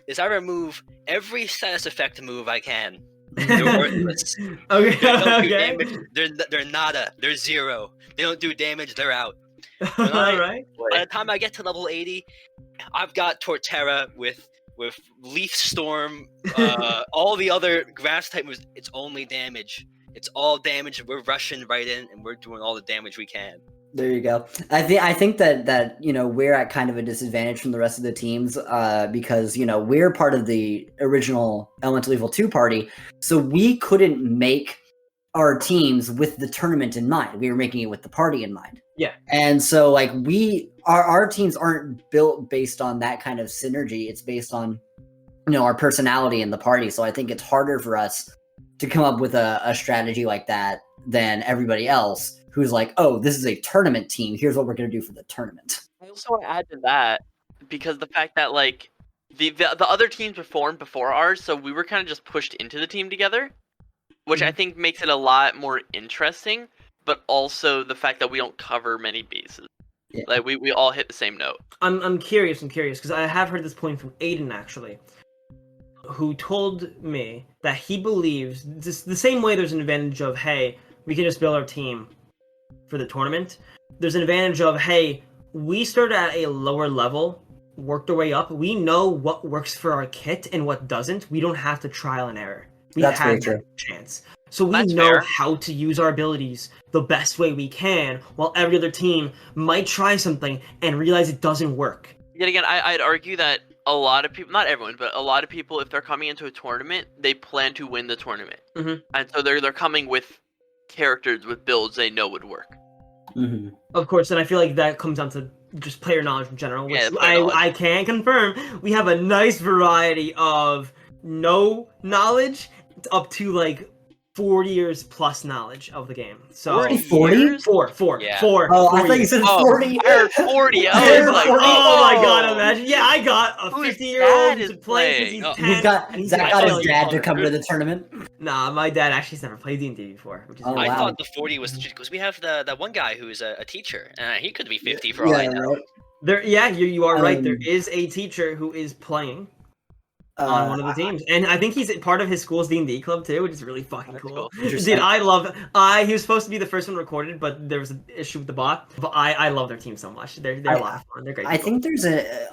is I remove every status effect move I can. They're worthless. Okay. They don't do Okay. damage. They're nada. They're 0. They don't do damage. They're out. All right. By the time I get to level 80, I've got Torterra with Leaf Storm, all the other grass type moves. It's only damage. It's all damage. We're rushing right in, and we're doing all the damage we can. There you go. I think that we're at kind of a disadvantage from the rest of the teams because we're part of the original Elemental Evil 2 party, so we couldn't make our teams with the tournament in mind. We were making it with the party in mind. Yeah. And so like our teams aren't built based on that kind of synergy. It's based on our personality in the party. So I think it's harder for us to come up with a strategy like that than everybody else who's like, oh, this is a tournament team. Here's what we're going to do for the tournament. I also want to add to that, because the fact that the other teams performed before ours, so we were kind of just pushed into the team together, which I think makes it a lot more interesting, but also the fact that we don't cover many bases. Yeah. Like we all hit the same note. I'm curious because I have heard this point from Aiden actually, who told me that he believes the same way there's an advantage of, hey, we can just build our team for the tournament. There's an advantage of, hey, we started at a lower level, worked our way up. We know what works for our kit and what doesn't. We don't have to trial and error. We That's have very that true. chance. So we That's know fair. how to use our abilities the best way we can, while every other team might try something and realize it doesn't work. Yet again, I'd argue that a lot of people, not everyone, but a lot of people, if they're coming into a tournament, they plan to win the tournament. And so they're coming with characters with builds they know would work. Of course, and I feel like that comes down to just player knowledge in general, which Yeah, player knowledge. I can confirm. We have a nice variety of no knowledge up to like 40 years plus knowledge of the game. So 40? years? Four. Yeah. Oh, I thought you said Oh, 40. I heard 40. I Oh, was like, my god, imagine. Yeah, I got a Whose 50-year-old dad who's is playing since playing? he's 10. Oh, and he's Zach gonna got kill his you. dad to come to the tournament. Nah, my dad actually's never played D&D before, which is Oh, I wow. thought the 40 was because we have that one guy who's a teacher, and he could be 50 for all I know. Right. You are right. There Um, is a teacher who is playing on one of the teams, and I think he's part of his school's D&D club too, which is really fucking That's cool. cool. Dude, I love. He was supposed to be the first one recorded, but there was an issue with the bot. But I love their team so much. They're a lot of fun. They're great. I think there's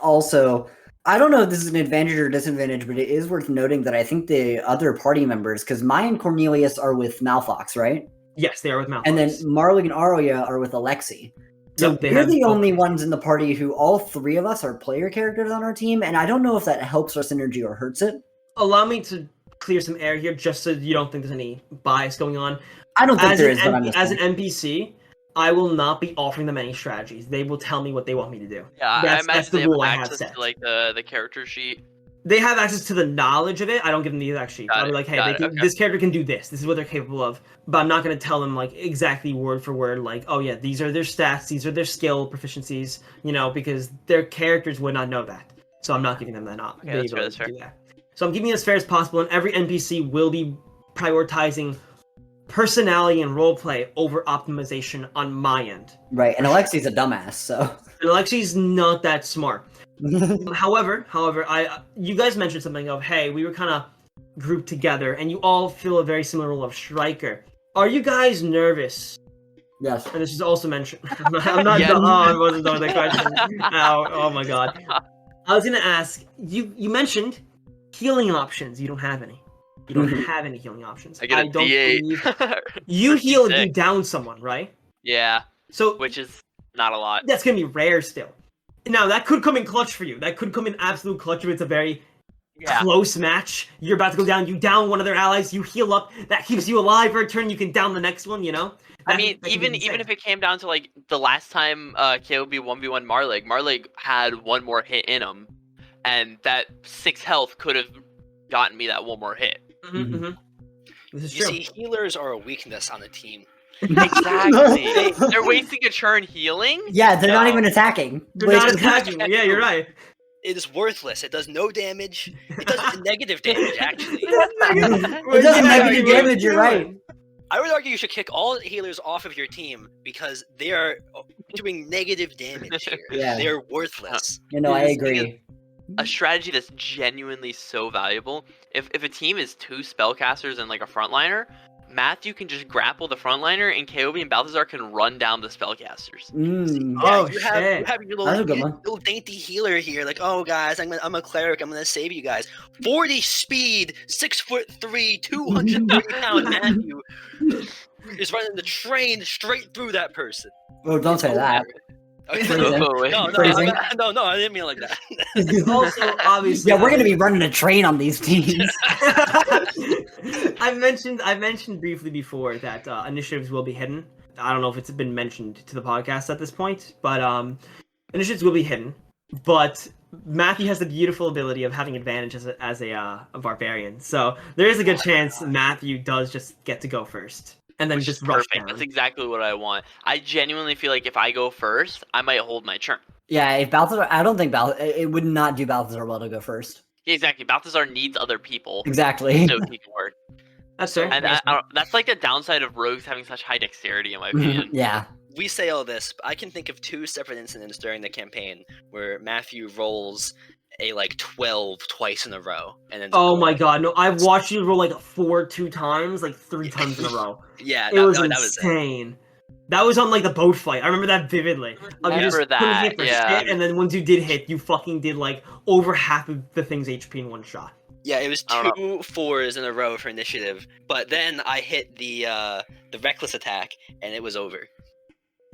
also. I don't know if this is an advantage or disadvantage, but it is worth noting that I think the other party members, because Maya and Cornelius are with Malfox, right? Yes, they are with Malfox. And then Marley and Aria are with Alexi. So Yep, they we're have the both. only ones in the party who all three of us are player characters on our team, and I don't know if that helps our synergy or hurts it. Allow me to clear some air here, just so you don't think there's any bias going on. I don't think As there an is, but I'm just as an saying. NPC, I will not be offering them any strategies. They will tell me what they want me to do. Yeah, I That's imagine the they rule I have have access set. to like the character sheet. They have access to the knowledge of it. I don't give them the exact sheet. Got I'll be it, like, hey, got they it, can, okay. this character can do this. This is what they're capable of. But I'm not going to tell them like exactly word for word, like, oh yeah, these are their stats, these are their skill proficiencies, because their characters would not know that. So I'm not giving them that the Okay, that's fair, ability that's to fair. do that. So I'm keeping it as fair as possible, and every NPC will be prioritizing personality and roleplay over optimization on my end. Right, and Alexi's a dumbass, so. And Alexi's not that smart. However, you guys mentioned something of, hey, we were kind of grouped together, and you all fill a very similar role of striker. Are you guys nervous? Yes. And this is also mentioned. I'm not Yes. done. Oh, I wasn't done with the question. Oh my god. I was gonna ask you. You mentioned healing options. You don't have any. You don't have any healing options. I get a don't D8. believe you Or heal if D6. you down someone, right? Yeah, So which is not a lot. that's gonna be rare still. Now that could come in clutch for you. That could come in absolute clutch if it's a very Yeah. close match. You're about to go down. You down one of their allies. You heal up. That keeps you alive for a turn. You can down the next one. I mean, That can be even insane. if it came down to like the last time KOB 1v1 Marlig had one more hit in him, and that 6 health could have gotten me that one more hit. This is You true. see, healers are a weakness on the team. Exactly. They're wasting a turn healing. Yeah, they're not No. even attacking. They're Which not is- attacking. Yeah, you're right. It is worthless. It does no damage. It does negative damage, actually. It doesn't Yeah, negative you're damage, you're right. I would argue you should kick all healers off of your team because they are doing negative damage here. Yeah. They are worthless. I This thing agree. A strategy that's genuinely so valuable. If a team is 2 spellcasters and like a frontliner, Matthew can just grapple the frontliner, and KOB and Balthazar can run down the spellcasters. Mm. Oh, you shit. have your That's a little, good one. little dainty healer here. Like, oh guys, I'm a cleric. I'm gonna save you guys. 40 speed, 6'3", 230-pound Matthew is running the train straight through that person. Oh, don't say that. Phrasing. Oh, wait. No, Phrasing. no, I didn't mean it like that. Also, obviously, Yeah, we're gonna be running a train on these teams. I mentioned briefly before that initiatives will be hidden. I don't know if it's been mentioned to the podcast at this point, but initiatives will be hidden. But Matthew has the beautiful ability of having advantage as a barbarian, so there is a good chance Matthew does just get to go first, and then Which just is rush perfect. down. That's exactly what I want. I genuinely feel like if I go first, I might hold my turn. Yeah, if Balthazar, I don't think it would not do Balthazar well to go first. Yeah, exactly. Balthazar needs other people Exactly. so he can work. That's fair. And that's like the downside of rogues having such high dexterity, in my opinion. Yeah. We say all this, but I can think of 2 separate incidents during the campaign where Matthew rolls a 12 twice in a row, and then Oh my god, no! I've watched you roll like a 4 2 times, like 3 times in a row. yeah, It was that was it. insane. That was on like the boat fight. I remember that vividly. You Remember just couldn't that, hit for yeah. shit, and then once you did hit, you fucking did like over half of the thing's HP in one shot. Yeah, it was I 2 4s in a row for initiative, but then I hit the reckless attack, and it was over.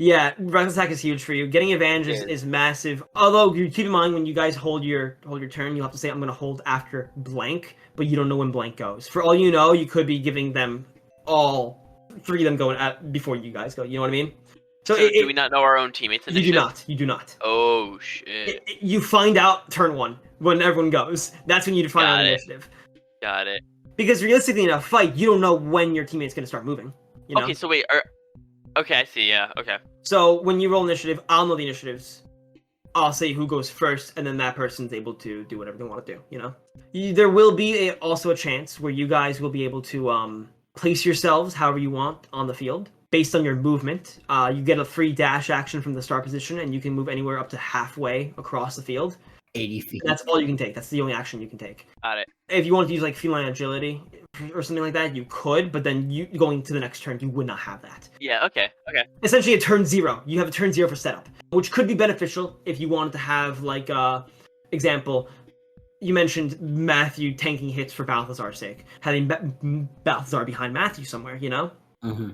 Yeah, reckless attack is huge for you. Getting advantage Yeah. is massive. Although you keep in mind when you guys hold your turn, you have to say I'm gonna hold after blank, but you don't know when blank goes. For all you know, you could be giving them all 3 of them going at before you guys go. You know what I mean? So do we not know our own teammates' You initiative? do not. You do not. Oh shit! You find out turn 1 when everyone goes. That's when you define Got an it. initiative. Got it. Because realistically, in a fight, you don't know when your teammate's gonna start moving. You know. Okay, so wait. Okay, I see. Yeah. Okay. So when you roll initiative, I'll know the initiatives. I'll say who goes first, and then that person's able to do whatever they want to do. You know. There will be also a chance where you guys will be able to place yourselves however you want on the field. based on your movement. You get a free dash action from the start position, and you can move anywhere up to halfway across the field. 80 feet. That's all you can take. That's the only action you can take. Got it. If you wanted to use like feline agility or something like that, you could, but then you going to the next turn, you would not have that. Yeah. Okay. Essentially, a turn 0. You have a turn 0 for setup, which could be beneficial if you wanted to have like example. You mentioned Matthew tanking hits for Balthazar's sake, having Balthazar behind Matthew somewhere, you know. Mm-hmm.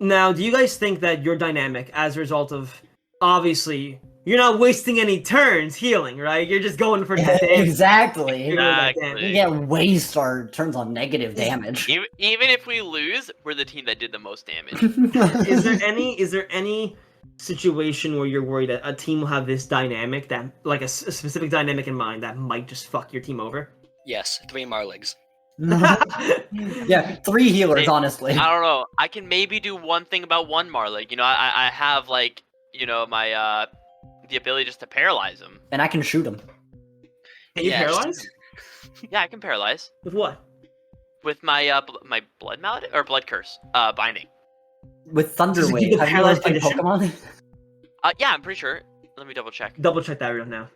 Now, do you guys think that your dynamic, as a result of, obviously, you're not wasting any turns healing, right? You're just going for damage. Exactly. Exactly. You get waste our turns on negative damage. Even if we lose, we're the team that did the most damage. Is there any situation where you're worried that a team will have this dynamic, that like a specific dynamic in mind that might just fuck your team over? Yes, 3 Marligs. Yeah, 3 healers, honestly. I don't know. I can maybe do one thing about one Marlik. You know, I have like, you know, my the ability just to paralyze him. And I can shoot him. Can you paralyze? Yeah, I can paralyze With what? with my my blood malady or blood curse binding. With Thunder Does it give Wave. the Have you guys paralyzed played condition? Pokemon? Yeah, I'm pretty sure. Let me double check. Double check that right now.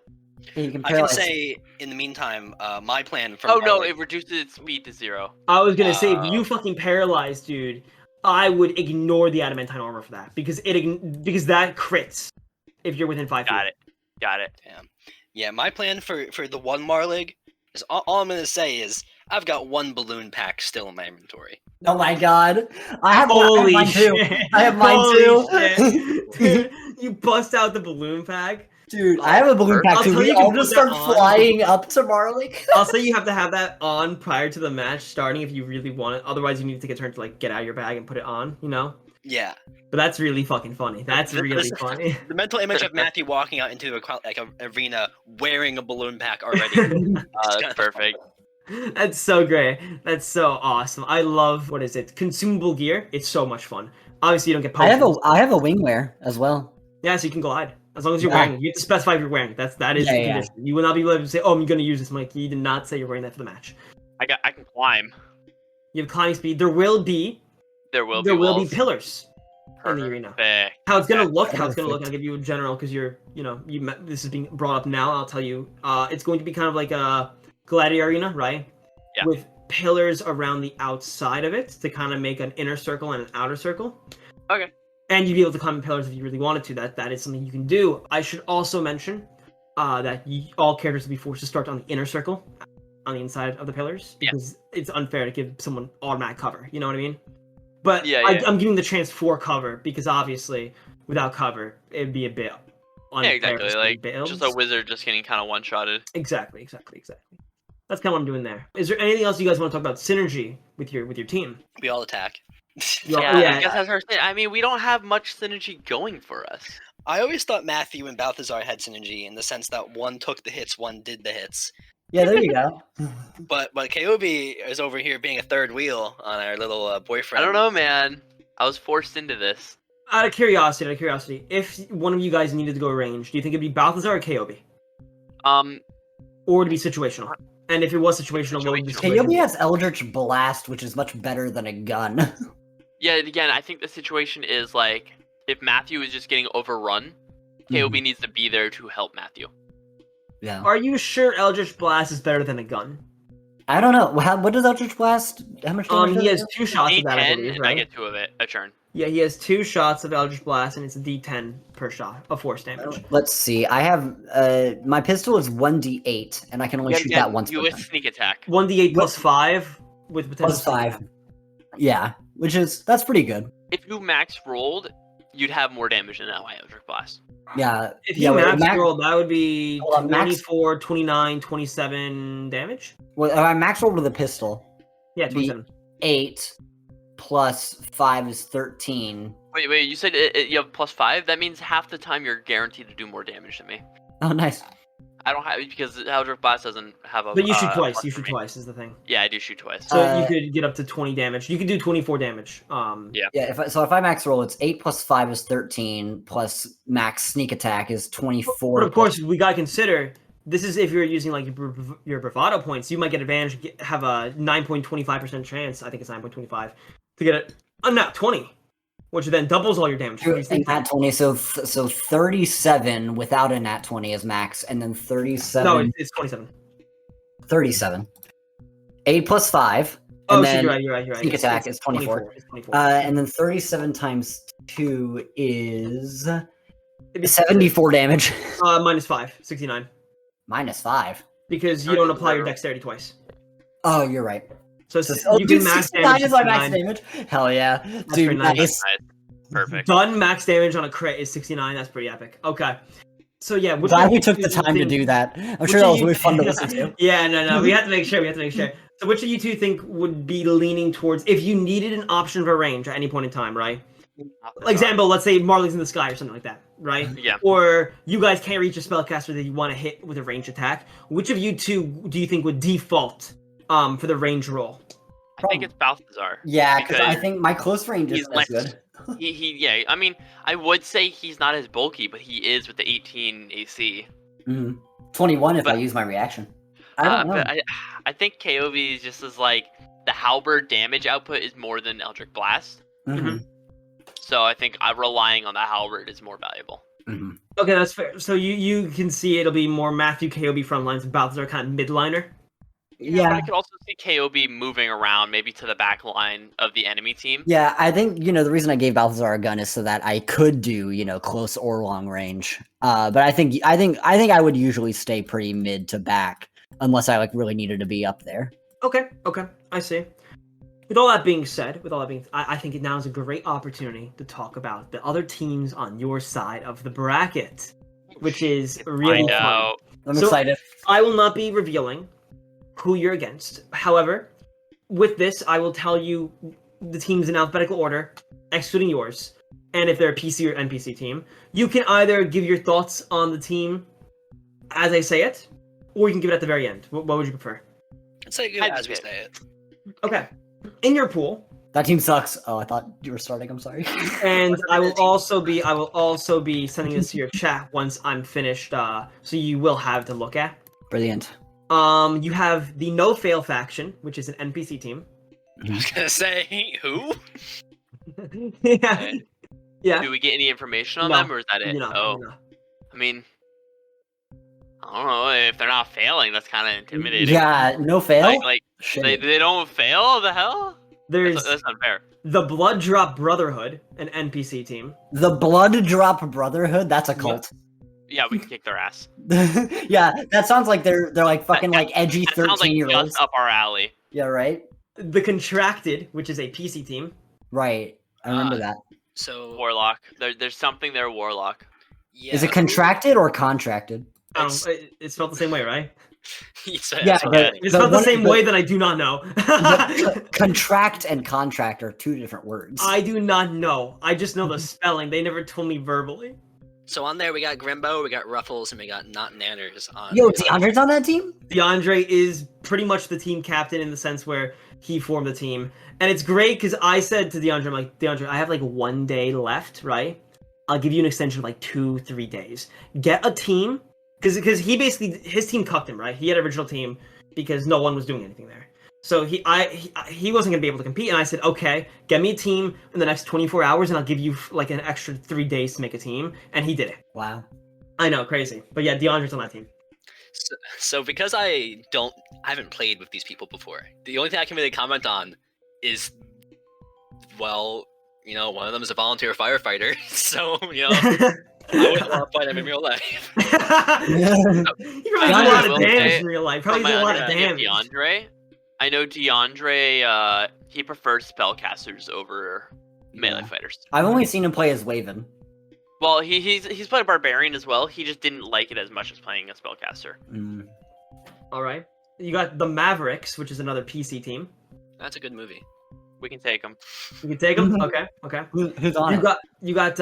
Yeah, you can I can paralyze. say, in the meantime, my plan for Oh no, Marlig- it reduces its speed to 0. I was gonna say, if you fucking paralyzed, dude, I would ignore the adamantine armor for that because that crits if you're within 5 feet. Got it. Yeah, my plan for the 1 Marlig is all I'm gonna say is I've got 1 balloon pack still in my inventory. Oh my god. I have Holy mine too. shit! I have mine Holy too. shit. Dude, you bust out the balloon pack. Dude, I have a balloon pack I'll too. tell We you, you all can just put that start on. flying up to Marley. I'll say you have to have that on prior to the match starting if you really want it. Otherwise, you need to take a turn to like get out of your bag and put it on. You know. Yeah. But that's really fucking funny. That's really funny. The mental image of Matthew walking out into a arena wearing a balloon pack already. That's perfect. That's so great. That's so awesome. I love, what is it? Consumable gear. It's so much fun. Obviously, you don't get I have potions. a wingwear as well. Yeah, so you can glide. As long as you're Yeah. wearing it. You have to specify if you're wearing it. That is Yeah, the yeah. condition. You will not be able to say, oh, I'm going to use this. I'm like, you did not say you're wearing that for the match. I can climb. You have climbing speed. There will be walls. pillars in the arena. Perfect. How it's gonna Perfect. look, I'll Perfect. give you a general because this is being brought up now. I'll tell you, it's going to be kind of like a gladiator arena, right? Yeah. With pillars around the outside of it to kind of make an inner circle and an outer circle. Okay. And you'd be able to climb pillars if you really wanted to. That is something you can do. I should also mention that all characters will be forced to start on the inner circle, on the inside of the pillars, because it's unfair to give someone automatic cover. You know what I mean? But I'm giving the chance for cover because obviously without cover it'd be a bit unfair. Yeah, exactly. to Like builds. just a wizard just getting kind of one-shotted. Exactly. That's kind of what I'm doing there. Is there anything else you guys want to talk about synergy with your team? We all attack. I guess that's our thing. I mean, we don't have much synergy going for us. I always thought Matthew and Balthazar had synergy in the sense that one took the hits, one did the hits. Yeah, there you go. But Kobe is over here being a third wheel on our little boyfriend. I don't know, man. I was forced into this. Out of curiosity, if one of you guys needed to go range, do you think it'd be Balthazar or Kobe? Or would it be situational? And if it was situational, what would be Kayobi situational? has Eldritch Blast, which is much better than a gun. Yeah, again, I think the situation is like if Matthew is just getting overrun, Kobe needs to be there to help Matthew. Yeah. Are you sure Eldritch Blast is better than a gun? I don't know. What does Eldritch Blast? How much damage? He does it has do? 2 shots of that, I D10, believe, and I right? get 2 of it a turn. Yeah, he has 2 shots of Eldritch Blast, and it's a D10 per shot of force damage. Let's see. I have my pistol is 1d8, and I can only shoot that once You per with turn. sneak attack. 1d8 plus 5 with potential. Plus 5. Yeah, that's pretty good. If you max rolled, you'd have more damage than that Eldritch Blast. Yeah. If yeah, you wait, max roll, that would be Hold on, max- 24, 29, 27 damage. Well, if I max roll with a pistol, Yeah, it'd be 27. 8 plus 5 is 13. Wait, you said you have plus 5? That means half the time you're guaranteed to do more damage than me. Oh, nice. I don't have, because Eldritch Blast doesn't have a... But you shoot twice. plus You for shoot me. twice is the thing. Yeah, I do shoot twice. So you could get up to 20 damage. You could do 24 damage. Yeah. Yeah, if I max roll, it's 8 plus 5 is 13, plus max sneak attack is 24. But of course, we gotta consider this is if you're using like your bravado points, you might get advantage, have a 9.25% chance. I think it's 9.25 to get it. I'm not 20. which then doubles all your damage. What do you And think? nat 20, so 37 without a nat 20 is max, and then 37. No, it's 27. 37. 8 plus 5. Oh, And shit, then you're right. sneak attack is 24. It's 24. And then 37 times 2 is It'd be 74 damage. minus 5, 69. Minus 5. Because you don't apply your dexterity twice. Oh, you're right. So you dude, can max 69 damage. is my max 69. damage. Hell yeah. That's Dude, pretty nice. nice. Perfect. Done max damage on a crit is 69. That's pretty epic. Okay. So yeah, which Glad one we of took you the two time to think- do that. I'm which sure that of was you- really fun to listen to. Yeah, no. We have to make sure. So which of you two think would be leaning towards, if you needed an option for range at any point in time, right? Example, let's say Marley's in the sky or something like that, right? Yeah. Or you guys can't reach a spellcaster that you want to hit with a range attack. Which of you two do you think would default for the range roll? I think it's Balthazar. Yeah, because I Because think my close range he's isn't as less- good. Yeah. I mean, I would say he's not as bulky, but he is with the 18 AC. 21 if I But- use my reaction. I don't know. But I think KOV is just as like the halberd damage output is more than Eldritch Blast. Mhm, So I think relying on the halberd is more valuable. mhm. Okay, that's fair. So you can see it'll be more Matthew KOB front lines and Balthazar kind of midliner. But Yeah, I could also see KOB moving around maybe to the back line of the enemy team. yeah. I think the reason I gave Balthazar a gun is so that I could do close or long range. But I think I would usually stay pretty mid to back unless I really needed to be up there. Okay, I see. With all that being said, I think now is a great opportunity to talk about the other teams on your side of the bracket, which is really Find fun. out. I'm So- excited. I will not be revealing who you're against. However, with this, I will tell you the teams in alphabetical order, excluding yours. And if they're a PC or NPC team, you can either give your thoughts on the team as I say it, or you can give it at the very end. What would you prefer? Let's say good I'd as we say- say it. Okay. In your pool, That team sucks. Oh, I thought you were starting. I'm sorry. and I will also be sending this to your chat once I'm finished. So you will have to look at. Brilliant. You have the No Fail faction, which is an NPC team. I was gonna say who? Yeah. Okay. Yeah. Do we get any information on No. them, or is that it? Oh, I mean, I don't know. If they're not failing, that's kind of intimidating. Yeah, no fail. Like Shit. they don't fail. The hell? There's That's not fair. the Blood Drop Brotherhood, an NPC team. The Blood Drop Brotherhood. That's a cult. Yeah, we can kick their ass. Yeah, that sounds like they're like fucking like edgy That sounds like 13-year-olds. just up our alley. Yeah, right. The Contracted, which is a PC team. Right. I remember that. So Warlock. There's something there, Warlock. yeah, Is it contracted or contracted? It's spelled the same way, right? You said Yeah, it's but- okay. It's spelled the one- same but- way that I do not know. Contract and contract are two different words. I do not know. I just know the spelling. They never told me verbally. So on there we got Grimbo, we got Ruffles, and we got Not Nanners on. Yo, DeAndre's on that team? DeAndre is pretty much the team captain in the sense where he formed the team. And it's great because I said to DeAndre, I'm like, DeAndre, I have like 1 day left, right? I'll give you an extension of like 2-3 days. Get a team. Because he basically, his team cucked him, right? He had an original team because no one was doing anything there. So he wasn't going to be able to compete. And I said, okay, get me a team in the next 24 hours and I'll give you like an extra 3 days to make a team. And he did it. Wow. I know, crazy. But yeah, DeAndre's on that team. So because I haven't played with these people before, the only thing I can really comment on is, well, one of them is a volunteer firefighter, so I wouldn't want to fight him in real life. He probably does a lot of will damage say, in real life. From Probably my does a lot of understanding damage. of DeAndre, I know DeAndre. He prefers spellcasters over melee Yeah. fighters. I've only seen him play as Waven. Well, he's played barbarian as well. He just didn't like it as much as playing a spellcaster. Mm. All right. You got the Mavericks, which is another PC team. That's a good movie. We can take him. You can take them. Okay. Okay. Who's on it? You got.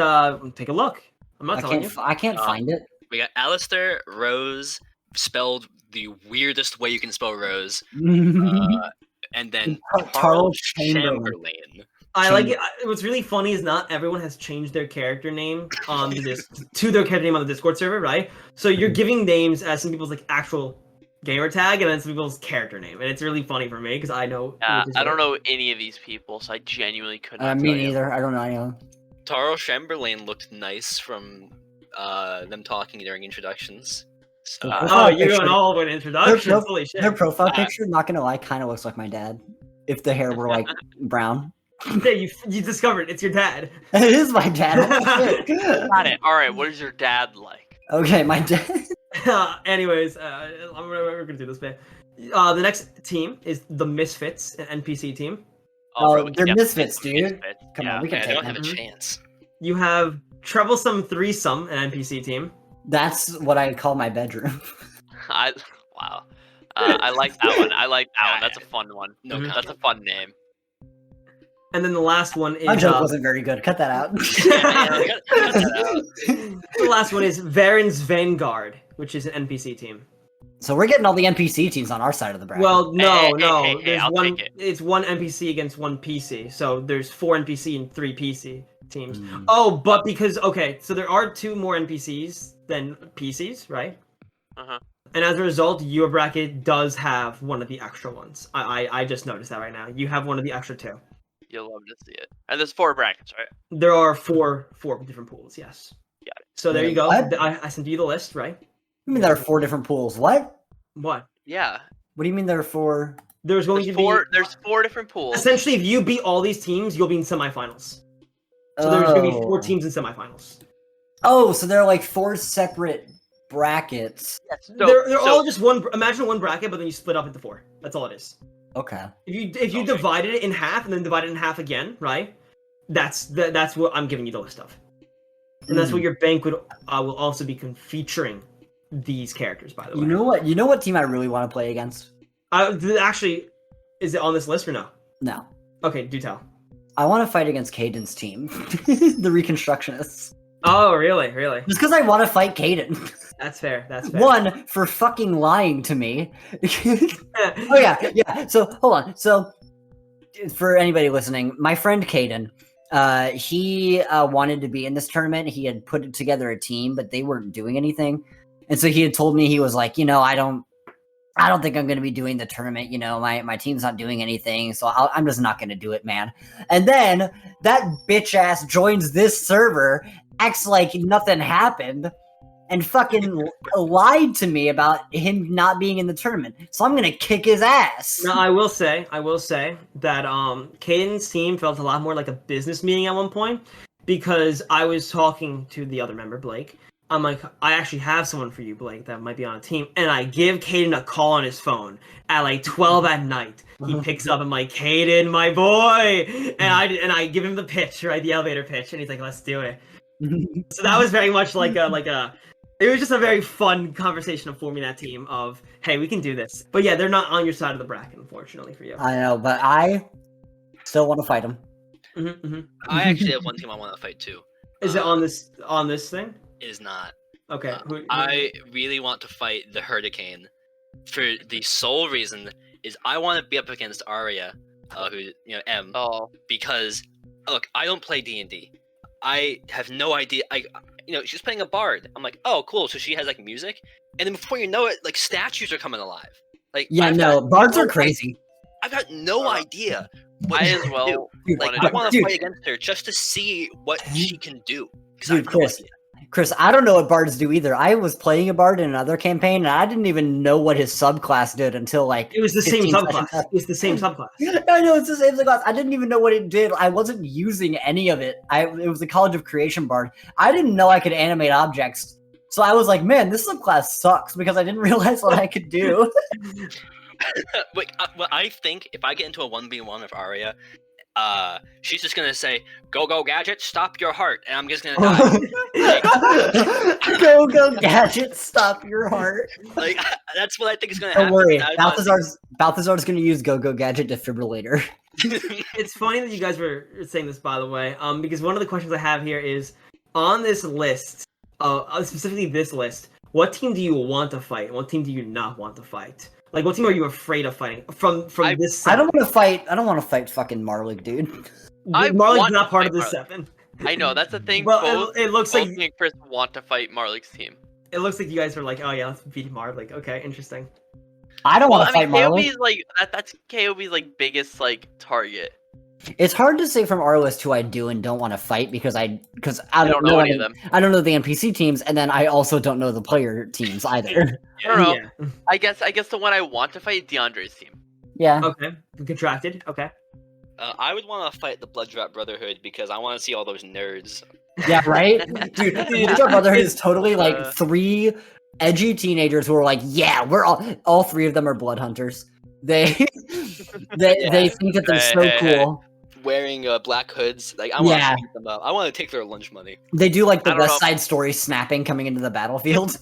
Take a look. I'm not telling you. I can't find it. We got Alistair Rose, spelled the weirdest way you can spell Rose, and then Charles Chamberlain. Chamberlain. I like it. What's really funny is not everyone has changed their character name on to their character name on the Discord server, right? So you're giving names as some people's like actual gamer tag and then some people's character name, and it's really funny for me because I know. I don't know any of these people, so I genuinely could not. Me tell you. neither. I don't know. Taro Chamberlain looked nice from them talking during introductions. So, Oh, you're going all the way to introductions. Holy shit. Their profile picture, not gonna lie, kind of looks like my dad. If the hair were like brown. Yeah, you discovered it's your dad. It is my dad. Holy shit. Got it. All right. What is your dad like? Okay, my dad. Anyways, we're gonna do this, man. The next team is the Misfits, an NPC team. Oh, bro, we they're can misfits, definitely dude. Misfits. Come Yeah. on, we can I take don't them. have a chance. You have Troublesome Threesome, an NPC team. That's what I call my bedroom. Wow. I like that one. I like that one. That's a fun one. No Mhm. That's a fun name. And then the last one is My joke wasn't very good. Cut that out. Cut that out. the last one is Varen's Vanguard, which is an NPC team. So we're getting all the NPC teams on our side of the bracket. Well, no, no. hey, There's I'll one. take it. It's one NPC against one PC. So there's 4 NPC and 3 PC teams. Hmm. Oh, but because so there are 2 more NPCs than PCs, right? Uh-huh. And as a result, your bracket does have one of the extra ones. I just noticed that right now. You have one of the extra 2. You'll love to see it. And there's 4 brackets, right? There are four different pools. Yes. Got it. So there you go. What? I sent you the list, right? You mean there are 4 different pools? What? What? Yeah. What do you mean there are 4? There's going There's to four. be There's 4 different pools. essentially if you beat all these teams, you'll be in semifinals. So there's going to be 4 Oh. teams in semifinals. Oh, so there are like 4 separate brackets. Yes. So, they're so- all just one. Imagine one bracket, but then you split up into 4. That's all it is. Okay. If you Okay. divided it in half and then divide it in half again, right? That's what I'm giving you the list of, and that's what your bank will also be featuring these characters. By the way, You know what? You know what team I really want to play against? actually, is it on this list or no? No. Okay, do tell. I want to fight against Caden's team, the Reconstructionists. Oh, really? Really? Just because I want to fight Caden. That's fair. That's fair. One, for fucking lying to me. Oh yeah. So hold on. So for anybody listening, my friend Caden, he wanted to be in this tournament. He had put together a team, but they weren't doing anything. And so he had told me, he was like, I don't think I'm going to be doing the tournament. My team's not doing anything, so I'm just not going to do it, man. And then that bitch ass joins this server, acts like nothing happened, and fucking lied to me about him not being in the tournament. So I'm gonna kick his ass. Now I will say that Caden's team felt a lot more like a business meeting at one point, because I was talking to the other member, Blake. I'm like, I actually have someone for you, Blake, that might be on a team. And I give Caden a call on his phone at like 12 at night. He picks up, I'm like, Caden, my boy! And I give him the pitch, right? The elevator pitch. And he's like, let's do it. So that was very much it was just a very fun conversation of forming that team of, hey, we can do this. But yeah, they're not on your side of the bracket, unfortunately for you. I know, but I still want to fight him. I actually have one team I want to fight too. Is it on this thing? It is not. Okay. I really want to fight the Hurricane for the sole reason is I want to be up against Arya, who M. Oh. Because look, I don't play D&D. I have no idea. She's playing a bard. I'm like, oh, cool. So she has like music, and then before you know it, like statues are coming alive. Like, Yeah, bards are crazy. I've got no idea. What I she as can well. do. Dude, Like, wanted I want dude. to fight against her just to see what she can do. 'Cause I Dude, have no Chris, idea. Chris, I don't know what bards do either. I was playing a bard in another campaign, and I didn't even know what his subclass did until like It was the same 15 sessions subclass. after. It's the same subclass. I know it's the same subclass. I didn't even know what it did. I wasn't using any of it. It was the College of Creation bard. I didn't know I could animate objects. So I was like, man, this subclass sucks because I didn't realize what I could do. Well, I think if I get into a 1v1 with Arya, she's just gonna say, "Go gadget, stop your heart," and I'm just gonna die. Go gadget, stop your heart. Like that's what I think is gonna Don't happen. worry, I don't Balthazar's gonna use go gadget defibrillator. think- It's funny that you guys were saying this, by the way, because one of the questions I have here is, on this list, specifically this list, what team do you want to fight? What team do you not want to fight? Like, what team are you afraid of fighting from this? I Set? don't want to fight fucking Marlik, dude. I Marley's want not to part fight of this Marley. 7. I know that's the thing. Well, both it looks both like me and Chris want to fight Marlik's team. you guys are like, oh yeah, let's beat Marlik. Okay, interesting. I don't Well, want to I mean, fight Marlik. KOB's like that's KOB's like biggest like target. It's hard to say from our list who I do and don't want to fight because I I don't know any of any- them. I don't know the NPC teams, and then I also don't know the player teams either. I don't know. Yeah. I guess the one I want to fight, DeAndre's team. Yeah. Okay. Contracted. Okay. I would want to fight the Blood Drop Brotherhood because I want to see all those nerds. Yeah, right? Dude, Blood Brotherhood is totally like Uh. 3 edgy teenagers who are like, yeah, we're all 3 of them are blood hunters. They they think that they're so Hey. cool. Wearing black hoods, like I want Yeah. to beat them up. I want to take their lunch money. They do like the I don't West know. Side Story snapping coming into the battlefield.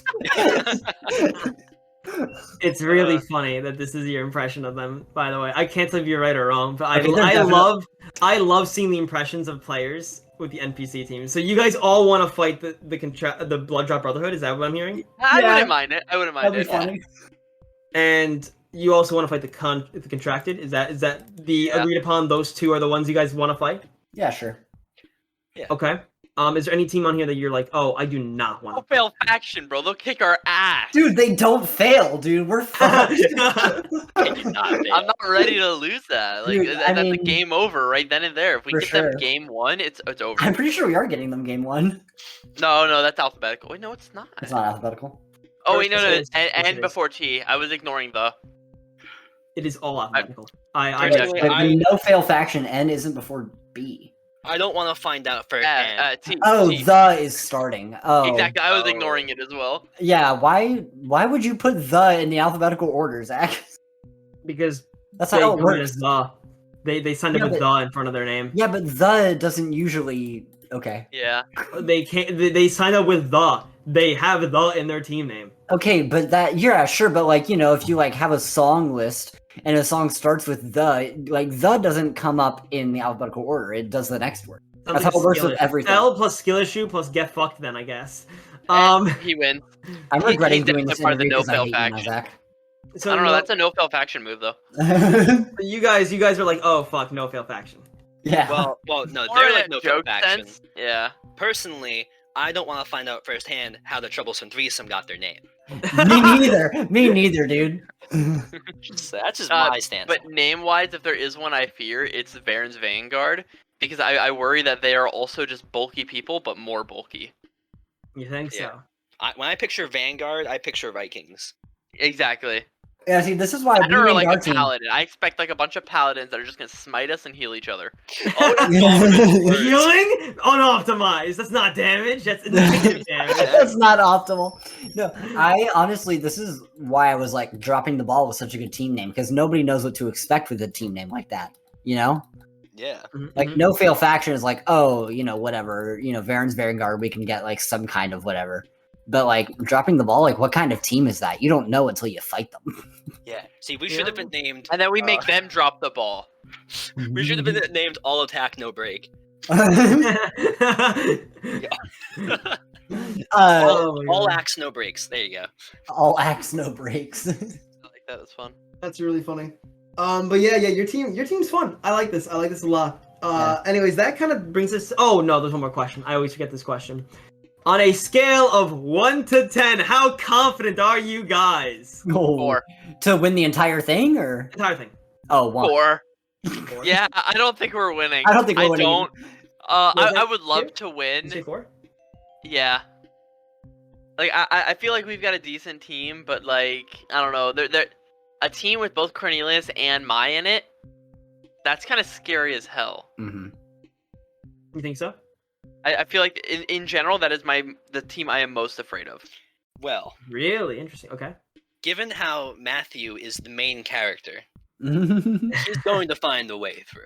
It's really Uh. funny that this is your impression of them. By the way, I can't tell if you're right or wrong, but Okay, they're I definitely- love seeing the impressions of players with the NPC teams. So you guys all want to fight the Blood Drop Brotherhood? Is that what I'm hearing? I Yeah. wouldn't mind it. I wouldn't mind That'd be it. funny. And you also want to fight the contracted? Is that the Yeah. agreed upon? Those two are the ones you guys want to fight? Yeah, sure. Okay. Is there any team on here that you're like, oh, I do not No want fail faction, bro. They'll kick our ass. Dude, they don't fail, dude. We're fucked. to? They do not fail. I'm not ready to lose that. Like Dude, I that's a mean- game over right then and there. If we For get sure. them game 1, it's over. I'm pretty sure we are getting them game 1. No, that's alphabetical. Wait, no, it's not. It's not alphabetical. Oh wait, no, First it is, and, first it and is. before T. I was ignoring the. It is all alphabetical. I Personally, But I- the no fail faction N isn't before B. I don't want to find out firsthand. T. Oh, T. the is starting. Oh, Exactly. I was Oh. ignoring it as well. Yeah, why would you put the in the alphabetical order, Zach? because That's they not how it come in works. as the. They signed Yeah, up with but- the in front of their name. Yeah, but the doesn't usually. Okay. Yeah. They can't. They sign up with the. They have the in their team name. Okay, but that yeah, sure, but like if you like have a song list and a song starts with the, like the doesn't come up in the alphabetical order. It does the next word. That's how it works with everything. L plus skill issue plus get fucked. Then I guess. He wins. I'm he- regretting he's doing this definitely part of the interview because I no-fail hate you now, faction. So I don't know. no- That's a no fail faction move though. Zach. you guys are like, oh fuck, no fail faction. Yeah. Well, no, Or they're in like a no joke faction. sense. Yeah. Personally, I don't want to find out firsthand how the Troublesome Threesome got their name. Me neither. Me neither, dude. That's just Uh, my stance. But name wise, if there is one I fear, it's Varen's Vanguard. Because I worry that they are also just bulky people, but more bulky. You think Yeah. so? When I picture Vanguard, I picture Vikings. Exactly. Yeah, see, this is why I we or named like our a team. paladin. I expect like a bunch of paladins that are just gonna smite us and heal each other. Oh, that's all words. Healing unoptimized. That's not damage. That's negative damage. That's not optimal. No, I honestly, this is why I was like dropping the ball with such a good team name because nobody knows what to expect with a team name like that. You know, Yeah. like Mhm. no fail faction is like, oh, whatever. Varen's Vanguard, we can get like some kind of whatever. But like dropping the ball, like what kind of team is that? You don't know until you fight them. Yeah. See, we should have been named. And then we make them drop the ball. We should have been named All Attack No Break. Oh my All God. Axe No Breaks. There you go. all axe, no breaks. I like that. It's fun. That's really funny. But yeah, your team's fun. I like this. I like this a lot. Anyways, that kind of brings us. Oh no, there's one more question. I always forget this question. On a scale of 1 to 10, how confident are you guys? Oh, 4. to win the entire thing, or Entire thing. oh, 1. 4. Four. Yeah, I don't think we're winning. I don't think we're I winning. don't. Was I that would love two? to Did you win. say 4? Yeah. Like I feel like we've got a decent team, but like I don't know. They're a team with both Cornelius and Mai in it. That's kind of scary as hell. Mm-hmm. You think so? I feel like in general that is the team I am most afraid of. Well, Really interesting. Okay. given how Matthew is the main character, Mm-hmm. he's going to find a way through.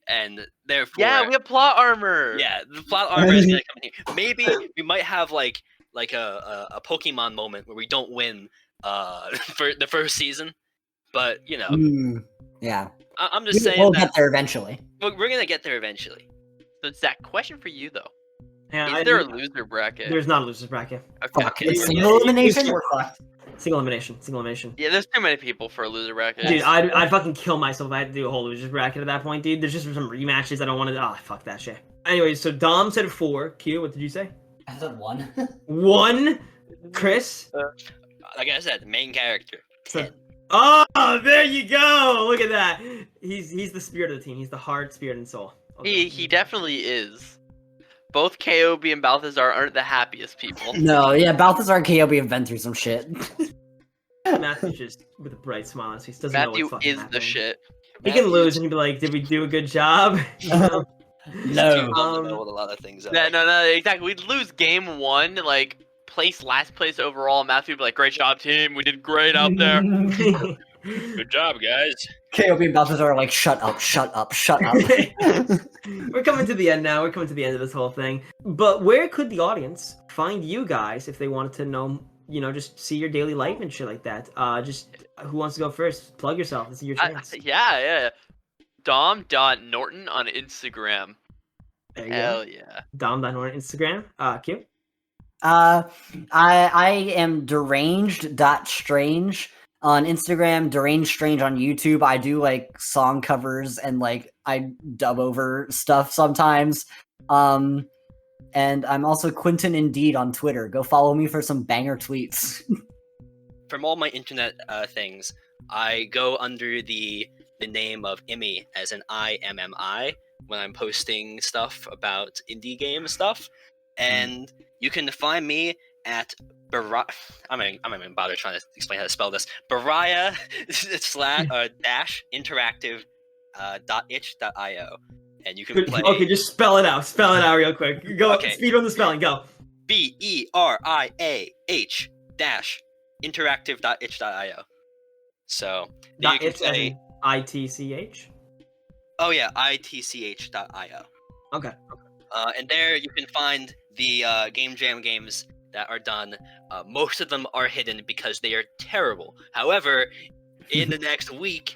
And therefore, Yeah, we have plot armor. yeah, the plot armor is gonna come in here. Maybe we might have like a Pokemon moment where we don't win for the first season, but Yeah, I'm just saying we'll that get there eventually. we're gonna get there eventually. So Zach, question for you though: Yeah, Is there a loser bracket? There's not a loser's bracket. Okay. Fuck, Okay, it's yeah, single elimination. We're fucked. Single elimination. Single elimination. Yeah, there's too many people for a loser bracket. Dude, I'd fucking kill myself if I had to do a whole losers bracket at that point, dude. There's just some rematches I don't want to. Oh, fuck that shit. Anyway, so Dom said 4. Q, what did you say? I said 1. 1. Chris. Like I said, main character. So- 10. Oh, there you go. Look at that. He's the spirit of the team. He's the heart, spirit, and soul. Okay. He definitely is. Both KOB and Balthazar aren't the happiest people. No, yeah, Balthazar and KOB have been through some shit. Matthew just with a bright smile on his face doesn't know Matthew what's fucking is the happening. shit. He can lose and he'd be like, "Did we do a good job?" You know? No. Too dumb to know what a lot of things are. No, exactly. We'd lose game 1, like last place overall. Matthew would be like, "Great job, team. We did great out there." Good job, guys. KOB and Balthazar are like, shut up, shut up, shut up. We're coming to the end now. We're coming to the end of this whole thing. But where could the audience find you guys if they wanted to know, just see your daily life and shit like that? Just who wants to go first? Plug yourself. This is your chance. Yeah. Dom.Norton on Instagram. There you Hell go. yeah. Dom.Norton Instagram. Q. I am deranged.strange on Instagram, deranged strange on YouTube. I do like song covers and like I dub over stuff sometimes. And I'm also Quentin Indeed on Twitter. Go follow me for some banger tweets. From all my internet things, I go under the name of Immy as an IMMI when I'm posting stuff about indie game stuff. And you can find me at I'm not even bother trying to explain how to spell this. Baraya dash interactive .itch.io, and you can play. Okay, just spell it out. Spell it out real quick. Go. Okay. Speed on the spelling. Go. BERIAH dash interactive.itch.io. So then you can .itch as play. in ITCH. Oh yeah, itch.io. Okay. And there you can find the Game Jam games that are done. Most of them are hidden because they are terrible. However, in the next week,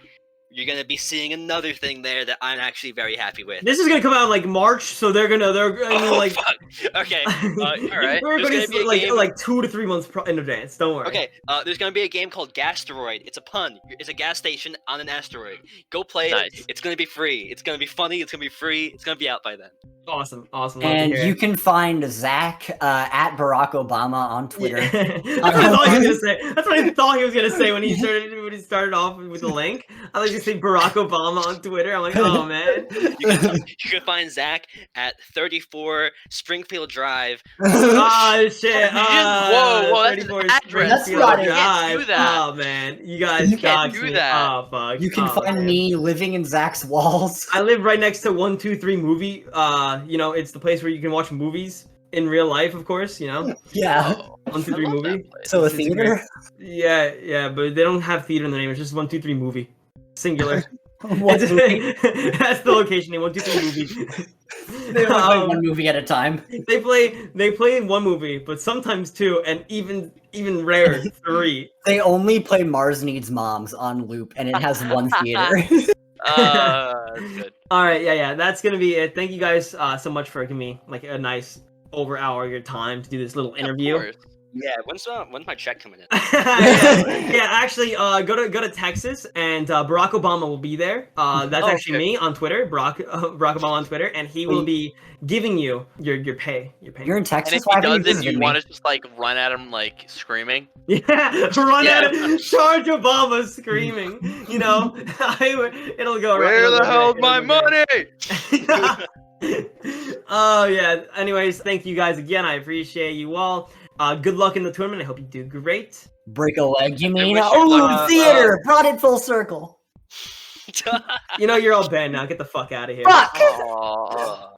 you're gonna be seeing another thing there that I'm actually very happy with. This is gonna come out in like March, so they're Fuck. Okay. All right. We're There's gonna gonna be a game. like 2 to 3 months in advance. Don't worry. Okay. There's gonna be a game called Gasteroid. It's a pun. It's a gas station on an asteroid. Go play Nice. it. It's gonna be free. It's gonna be funny. It's gonna be free. It's gonna be out by then. Awesome. Love And to hear you it. can find Zach at Barack Obama on Twitter. Yeah. That's what I thought he was gonna say. That's what I thought he was gonna say when he started off with the link. I was gonna say Barack Obama on Twitter. I'm like, oh man. You can find Zach at 34 Springfield Drive. Oh shit. Whoa, that's his 34 address. Springfield That's not it. You can't do that. Oh man, you guys You can't doxed do me. that. Oh fuck. You can Oh, find man. me living in Zach's walls. I live right next to 123 movie. It's the place where you can watch movies in real life, of course. Yeah. Oh, 123 I love movie. that place. So a It's theater? Yeah, but they don't have theater in the name. It's just 123 movie, singular. One movie. That's the location name. 123 movie. They only play one movie at a time. They play one movie, but sometimes two, and even rarer 3. They only play Mars Needs Moms on loop, and it has one theater. That's good. All right, yeah, that's gonna be it. Thank you guys so much for giving me like a nice over hour of your time to do this little interview. Of course. Yeah, when's my check coming in? yeah, actually, go to Texas, and Barack Obama will be there. That's actually okay. me on Twitter, Barack Obama on Twitter, and he will be giving you your pay. You're in And Texas? if Why he haven't does it, visited you me? want to just like run at him like screaming. Yeah, run Yeah. at him, charge Obama, screaming. It'll go. Where it'll the go hell's great, my it'll go money? great. Oh yeah. Anyways, thank you guys again. I appreciate you all. Good luck in the tournament. I hope you do great. Break a leg, you mean? wish you Oh, luck. theater! Brought it full circle. You're all banned now. Get the fuck out of here. Fuck! Aw.